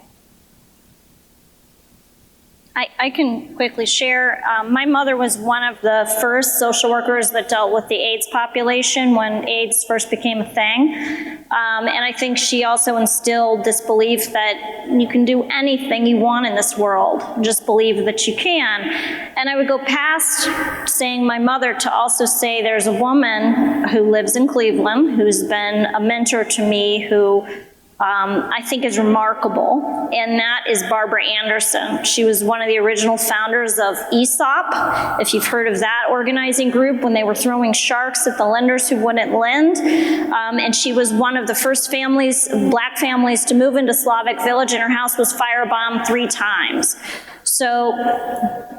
I can quickly share. My mother was one of the first social workers that dealt with the AIDS population when AIDS first became a thing. And I think she also instilled this belief that you can do anything you want in this world. Just believe that you can. And I would go past saying my mother to also say there's a woman who lives in Cleveland who's been a mentor to me who I think is remarkable, and that is Barbara Anderson. She was one of the original founders of ESOP, if you've heard of that organizing group, when they were throwing sharks at the lenders who wouldn't lend. And she was one of the first families, black families, to move into Slavic Village, and her house was firebombed 3 times. So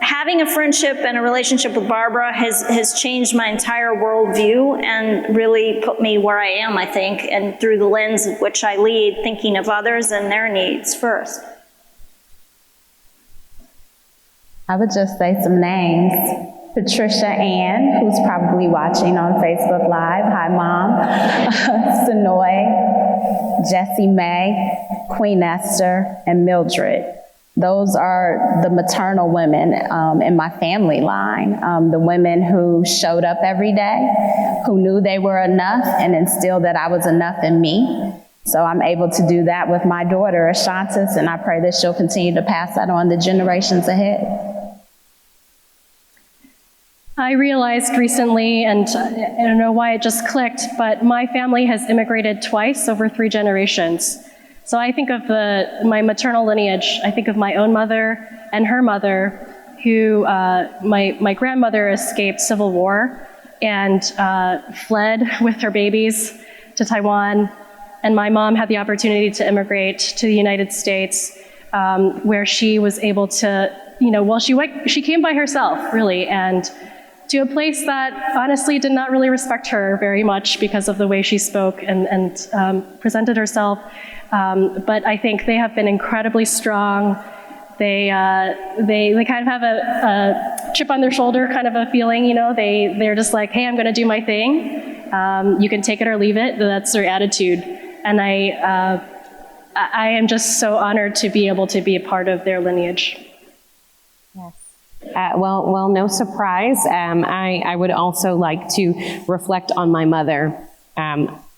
having a friendship and a relationship with Barbara has changed my entire worldview and really put me where I am, I think, and through the lens of which I lead, thinking of others and their needs first. I would just say some names. Patricia Ann, who's probably watching on Facebook Live. Hi, Mom. Sonoy, Jessie Mae, Queen Esther, and Mildred. Those are the maternal women in my family line, the women who showed up every day, who knew they were enough and instilled that I was enough in me. So I'm able to do that with my daughter, Ashantis, and I pray that she'll continue to pass that on to generations ahead. I realized recently, and I don't know why it just clicked, but my family has immigrated twice over 3 generations. So I think of my maternal lineage, I think of my own mother and her mother, who my grandmother escaped civil war and fled with her babies to Taiwan. And my mom had the opportunity to immigrate to the United States, where she was able to, well, she came by herself, really, and to a place that honestly did not really respect her very much because of the way she spoke and presented herself. But I think they have been incredibly strong. They kind of have a chip on their shoulder kind of a feeling, they're just like, hey, I'm going to do my thing. You can take it or leave it. That's their attitude. And I am just so honored to be able to be a part of their lineage. Yes. Well, no surprise. I would also like to reflect on my mother.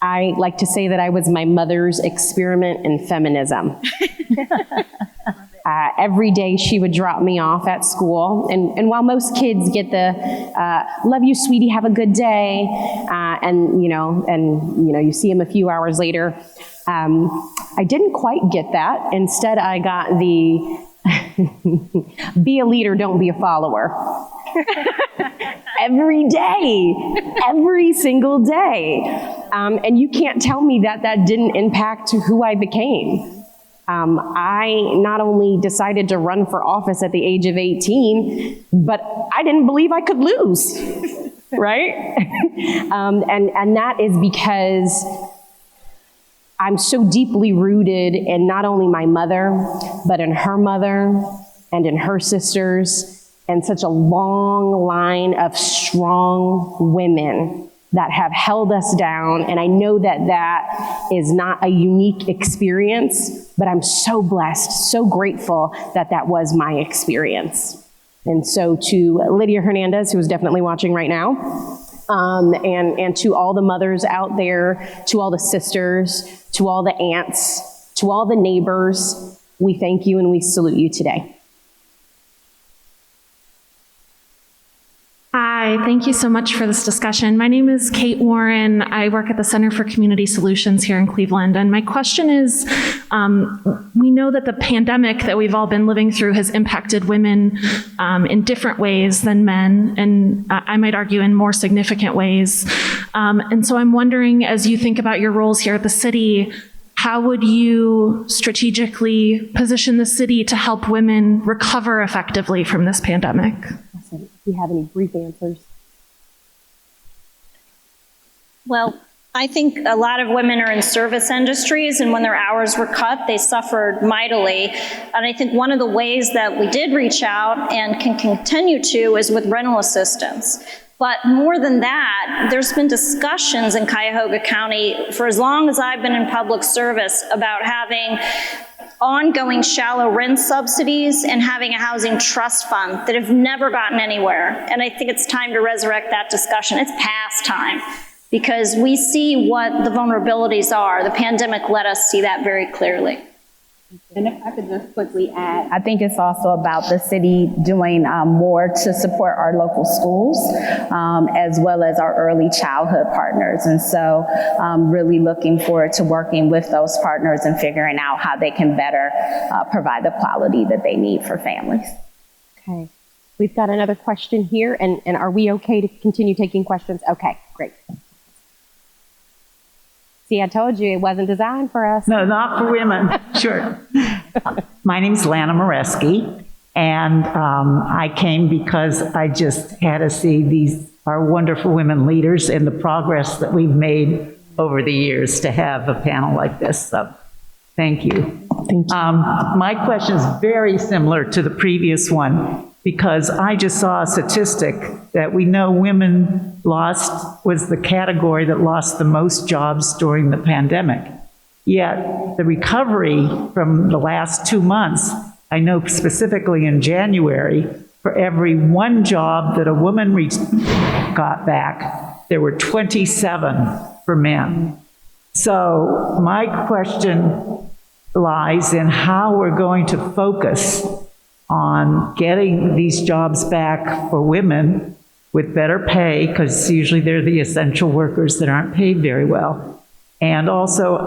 I like to say that I was my mother's experiment in feminism. Every day she would drop me off at school, and while most kids get the "love you, sweetie, have a good day," and you see them a few hours later, I didn't quite get that. Instead, I got the "be a leader, don't be a follower." Every day, every single day. And you can't tell me that didn't impact who I became. I not only decided to run for office at the age of 18, but I didn't believe I could lose, right? And that is because I'm so deeply rooted in not only my mother, but in her mother and in her sisters, and such a long line of strong women that have held us down. And I know that is not a unique experience, but I'm so blessed, so grateful that was my experience. And so to Lydia Hernandez, who is definitely watching right now, and to all the mothers out there, to all the sisters, to all the aunts, to all the neighbors, we thank you and we salute you today. Hi, thank you so much for this discussion. My name is Kate Warren. I work at the Center for Community Solutions here in Cleveland. And my question is, we know that the pandemic that we've all been living through has impacted women in different ways than men, and I might argue in more significant ways. And so I'm wondering, as you think about your roles here at the city, how would you strategically position the city to help women recover effectively from this pandemic? If you have any brief answers. Well, I think a lot of women are in service industries, and when their hours were cut, they suffered mightily. And I think one of the ways that we did reach out and can continue to is with rental assistance. But more than that, there's been discussions in Cuyahoga County for as long as I've been in public service about having ongoing shallow rent subsidies and having a housing trust fund that have never gotten anywhere. And I think it's time to resurrect that discussion. It's past time because we see what the vulnerabilities are. The pandemic let us see that very clearly. And if I could just quickly add, I think it's also about the city doing more to support our local schools, as well as our early childhood partners. And so really looking forward to working with those partners and figuring out how they can better provide the quality that they need for families. Okay. We've got another question here, and are we okay to continue taking questions? Okay, great. See, I told you it wasn't designed for us. No, not for women. Sure. My name's Lana Moreski, and I came because I just had to see our wonderful women leaders and the progress that we've made over the years to have a panel like this. So, thank you. Thank you. My question is very similar to the previous one because I just saw a statistic that we know women was the category that lost the most jobs during the pandemic. Yet the recovery from the last 2 months, I know specifically in January, for every one job that a woman got back, there were 27 for men. So my question lies in how we're going to focus on getting these jobs back for women with better pay, because usually they're the essential workers that aren't paid very well. And also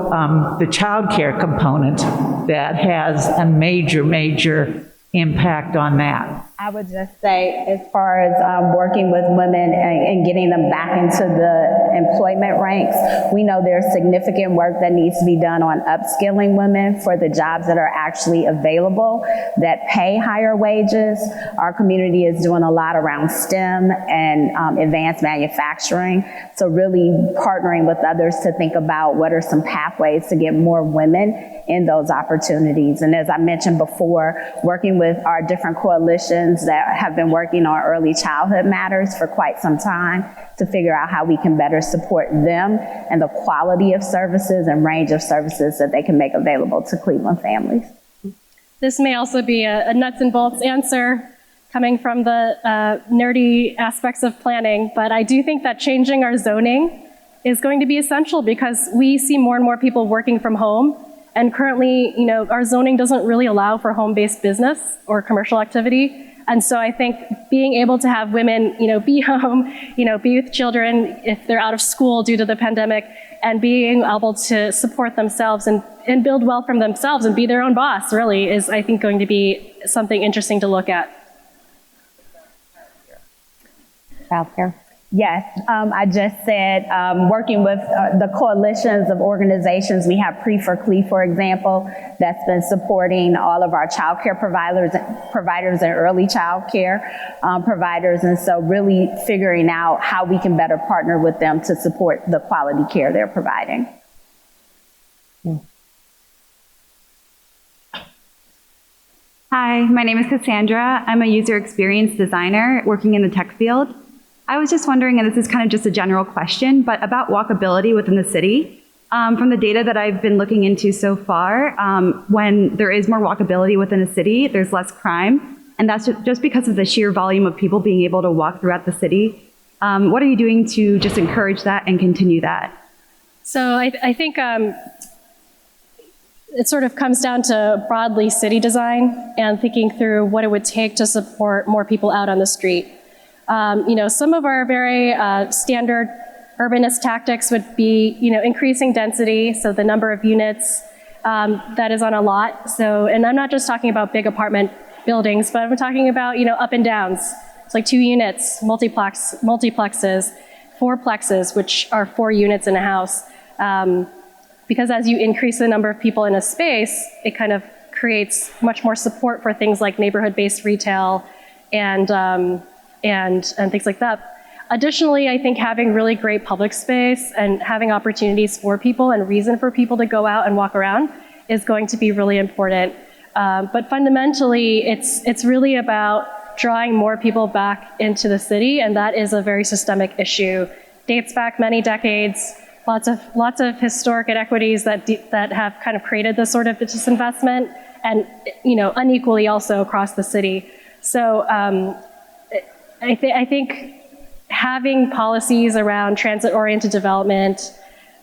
the childcare component that has a major, major impact on that. I would just say, as far as working with women and getting them back into the employment ranks, we know there's significant work that needs to be done on upskilling women for the jobs that are actually available that pay higher wages. Our community is doing a lot around STEM and advanced manufacturing. So really partnering with others to think about what are some pathways to get more women in those opportunities. And as I mentioned before, working with our different coalitions that have been working on early childhood matters for quite some time to figure out how we can better support them and the quality of services and range of services that they can make available to Cleveland families. This may also be a nuts and bolts answer coming from the nerdy aspects of planning, but I do think that changing our zoning is going to be essential because we see more and more people working from home. And currently, our zoning doesn't really allow for home-based business or commercial activity. And so I think being able to have women, be home, be with children if they're out of school due to the pandemic, and being able to support themselves and build wealth from themselves and be their own boss really is, I think, going to be something interesting to look at. Childcare. Yes, I just said working with the coalitions of organizations. We have Pre4Cle, for example, that's been supporting all of our child care providers and early child care providers. And so really figuring out how we can better partner with them to support the quality care they're providing. Hi, my name is Cassandra. I'm a user experience designer working in the tech field. I was just wondering, and this is kind of just a general question, but about walkability within the city. From the data that I've been looking into so far, when there is more walkability within a city, there's less crime. And that's just because of the sheer volume of people being able to walk throughout the city. What are you doing to just encourage that and continue that? So I think it sort of comes down to broadly city design and thinking through what it would take to support more people out on the street. Some of our very standard urbanist tactics would be, increasing density, so the number of units that is on a lot. So, and I'm not just talking about big apartment buildings, but I'm talking about, up and downs. It's like 2 units, multiplexes, 4plexes, which are 4 units in a house. Because as you increase the number of people in a space, it kind of creates much more support for things like neighborhood-based retail and things like that. Additionally, I think having really great public space and having opportunities for people and reason for people to go out and walk around is going to be really important. But fundamentally, it's really about drawing more people back into the city, and that is a very systemic issue. Dates back many decades lots of historic inequities that have kind of created this sort of disinvestment, and unequally also across the city. So I think having policies around transit-oriented development,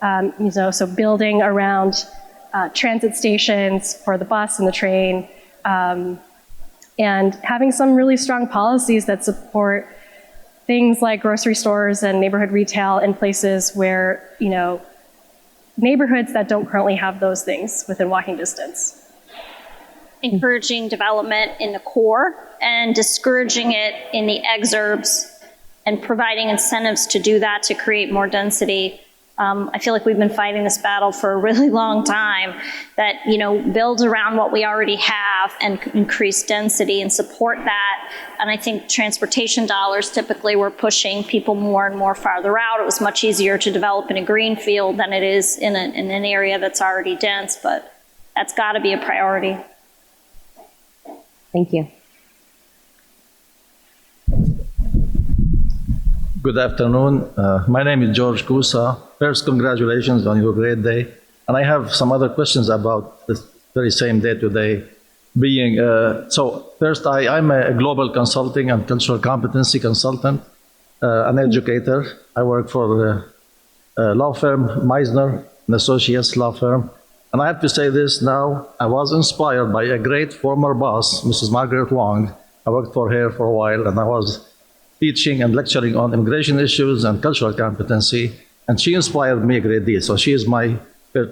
so building around transit stations for the bus and the train, and having some really strong policies that support things like grocery stores and neighborhood retail in places where, neighborhoods that don't currently have those things within walking distance. Encouraging development in the core and discouraging it in the exurbs, and providing incentives to do that to create more density. I feel like we've been fighting this battle for a really long time, that, build around what we already have and increase density and support that. And I think transportation dollars typically were pushing people more and more farther out. It was much easier to develop in a green field than it is in an area that's already dense, but that's got to be a priority. Thank you. Good afternoon. My name is George Kusa. First, congratulations on your great day. And I have some other questions about this very same day today. So first, I'm a global consulting and cultural competency consultant, an educator. I work for a law firm, Meisner & Associates law firm. And I have to say this now, I was inspired by a great former boss, Mrs. Margaret Wong. I worked for her for a while, and I was teaching and lecturing on immigration issues and cultural competency, and she inspired me a great deal. So she is my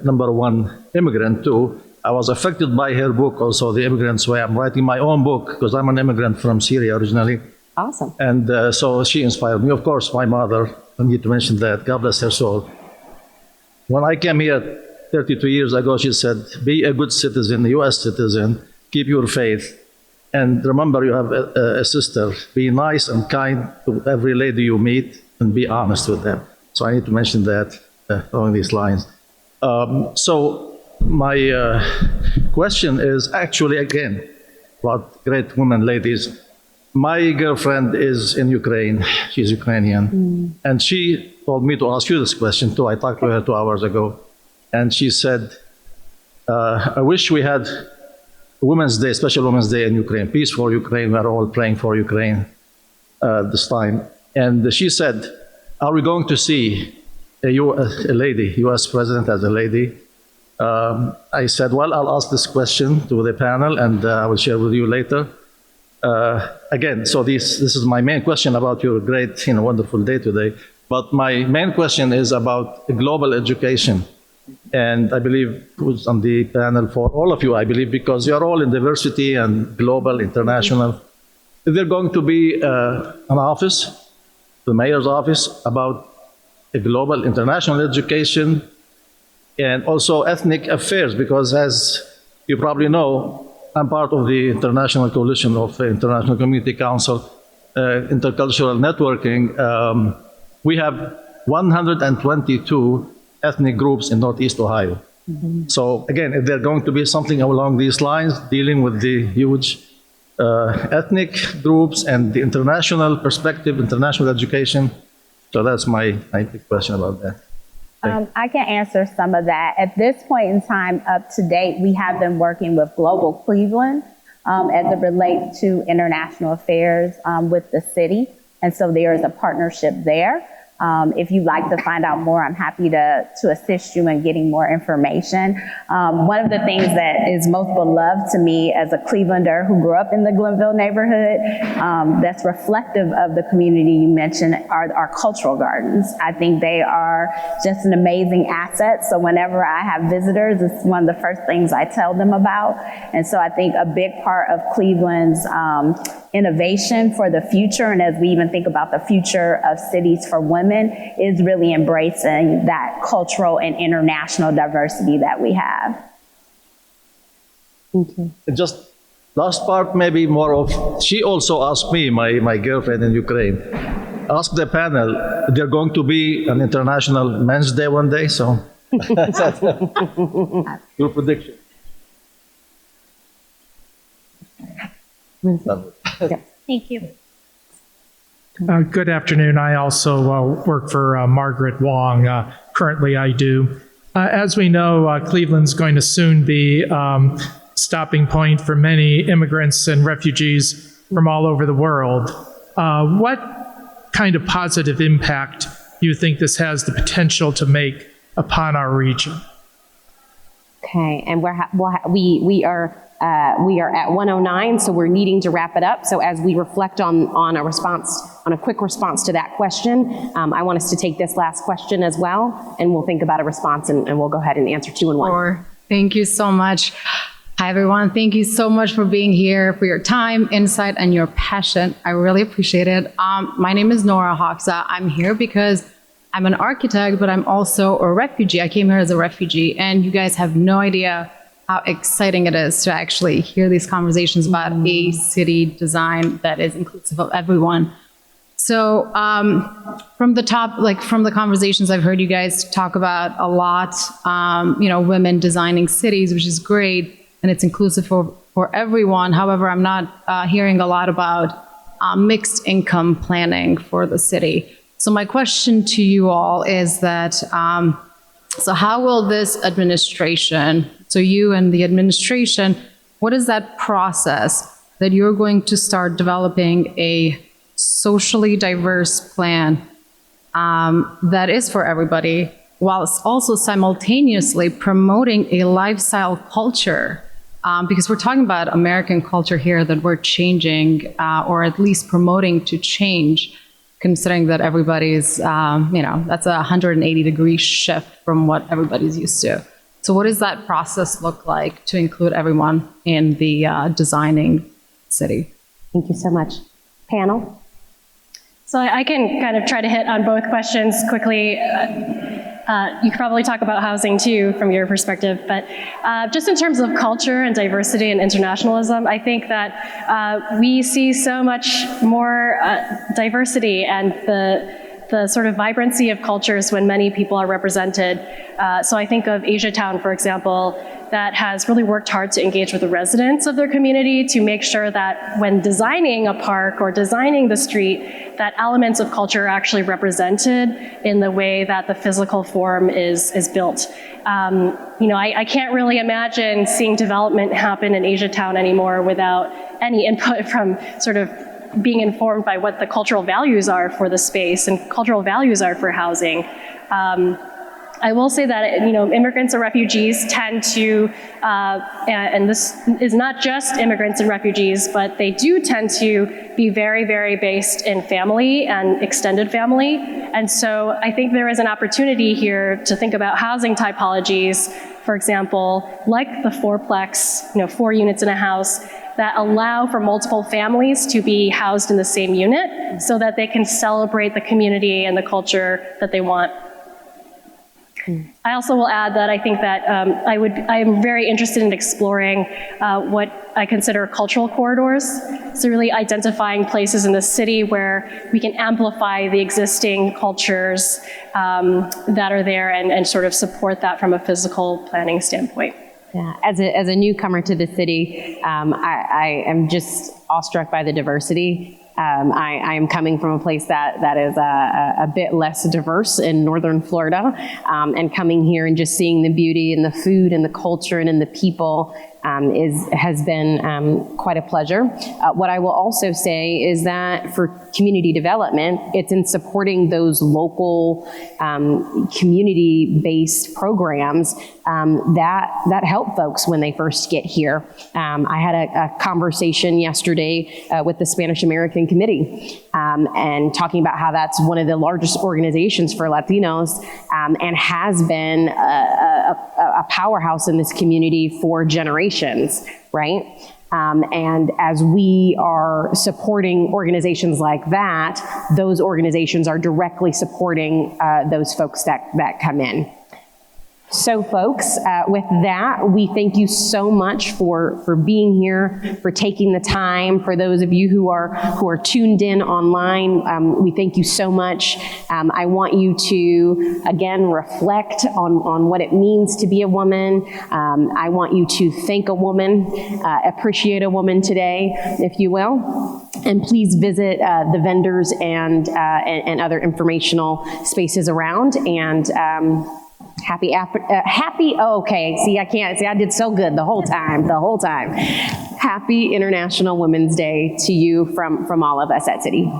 number one immigrant too. I was affected by her book also, The Immigrant's Way. I'm writing my own book because I'm an immigrant from Syria originally. Awesome. And so she inspired me. Of course, my mother, I need to mention that, God bless her soul. When I came here 32 years ago, she said, be a good citizen, a US citizen, keep your faith. And remember, you have a sister. Be nice and kind to every lady you meet, and be honest with them. So I need to mention that along these lines. So my question is actually, again, about great women, ladies. My girlfriend is in Ukraine. She's Ukrainian. And she told me to ask you this question, too. I talked to her 2 hours ago. And she said, I wish we had Women's Day, special Women's Day in Ukraine, peace for Ukraine. We are all praying for Ukraine this time. And she said, are we going to see a lady, US president as a lady? I said, well, I'll ask this question to the panel, and I will share with you later. Again, so this is my main question about your great, wonderful day today. But my main question is about global education. And I believe who's on the panel for all of you, I believe, because you are all in diversity and global, international. Is there going to be an office, the mayor's office, about a global international education and also ethnic affairs? Because as you probably know, I'm part of the International Coalition of International Community Council, Intercultural Networking. We have 122 ethnic groups in Northeast Ohio. So again, if there's going to be something along these lines, dealing with the huge ethnic groups and the international perspective, international education. So that's my big question about that. I can answer some of that. At this point in time, up to date, we have been working with Global Cleveland as it relates to international affairs with the city. And so there is a partnership there. If you'd like to find out more, I'm happy to assist you in getting more information. One of the things that is most beloved to me as a Clevelander who grew up in the Glenville neighborhood, that's reflective of the community you mentioned, are our cultural gardens. I think they are just an amazing asset. So whenever I have visitors, it's one of the first things I tell them about. And so I think a big part of Cleveland's innovation for the future, and as we even think about the future of cities for women, is really embracing that cultural and international diversity that we have. Thank you. Just last part, maybe more of, she also asked me, my girlfriend in Ukraine, ask the panel, they're going to be an International Men's Day one day, so your prediction. Thank you. Good afternoon. I also work for Margaret Wong. currently I do. As we know, Cleveland's going to soon be stopping point for many immigrants and refugees from all over the world. What kind of positive impact do you think this has the potential to make upon our region? Okay, and we are at 1:09, so we're needing to wrap it up. So as we reflect on a quick response to that question, I want us to take this last question as well, and we'll think about a response, and we'll go ahead and answer 2 in 1. Sure. Thank you so much. Hi, everyone. Thank you so much for being here, for your time, insight, and your passion. I really appreciate it. My name is Nora Hoxha. I'm here because I'm an architect, but I'm also a refugee. I came here as a refugee, and you guys have no idea how exciting it is to actually hear these conversations about a city design that is inclusive of everyone. So from the top, from the conversations I've heard you guys talk about a lot, women designing cities, which is great, and it's inclusive for everyone. However, I'm not hearing a lot about mixed income planning for the city. So my question to you all is that, so how will this administration, so you and the administration, what is that process that you're going to start developing a socially diverse plan that is for everybody, whilst also simultaneously promoting a lifestyle culture? Because we're talking about American culture here that we're changing, or at least promoting to change, considering that everybody's, that's a 180-degree shift from what everybody's used to. So what does that process look like to include everyone in the designing city? Thank you so much. Panel? So I can kind of try to hit on both questions quickly. You could probably talk about housing too from your perspective, but just in terms of culture and diversity and internationalism, I think that we see so much more diversity and the sort of vibrancy of cultures when many people are represented. So I think of Asiatown, for example, that has really worked hard to engage with the residents of their community to make sure that when designing a park or designing the street, that elements of culture are actually represented in the way that the physical form is built. I can't really imagine seeing development happen in Asiatown anymore without any input from sort of being informed by what the cultural values are for the space and cultural values are for housing. I will say that immigrants and refugees tend to, and this is not just immigrants and refugees, but they do tend to be very, very based in family and extended family. And so I think there is an opportunity here to think about housing typologies, for example, like the fourplex, 4 units in a house, that allow for multiple families to be housed in the same unit so that they can celebrate the community and the culture that they want. I also will add that I think that I am very interested in exploring what I consider cultural corridors. So really identifying places in the city where we can amplify the existing cultures that are there and sort of support that from a physical planning standpoint. Yeah, as a newcomer to the city, I am just awestruck by the diversity. I am coming from a place that is a bit less diverse in northern Florida, and coming here and just seeing the beauty and the food and the culture and in the people has been quite a pleasure. What I will also say is that for community development, it's in supporting those local community-based programs that help folks when they first get here. I had a conversation yesterday with the Spanish American Committee and talking about how that's one of the largest organizations for Latinos and has been a powerhouse in this community for generations, right? And as we are supporting organizations like that, those organizations are directly supporting those folks that come in. So folks, with that, we thank you so much for being here, for taking the time. For those of you who are tuned in online, we thank you so much. I want you to, again, reflect on what it means to be a woman. I want you to thank a woman, appreciate a woman today, if you will. And please visit the vendors and other informational spaces around. And I did so good the whole time. Happy International Women's Day to you from all of us at City.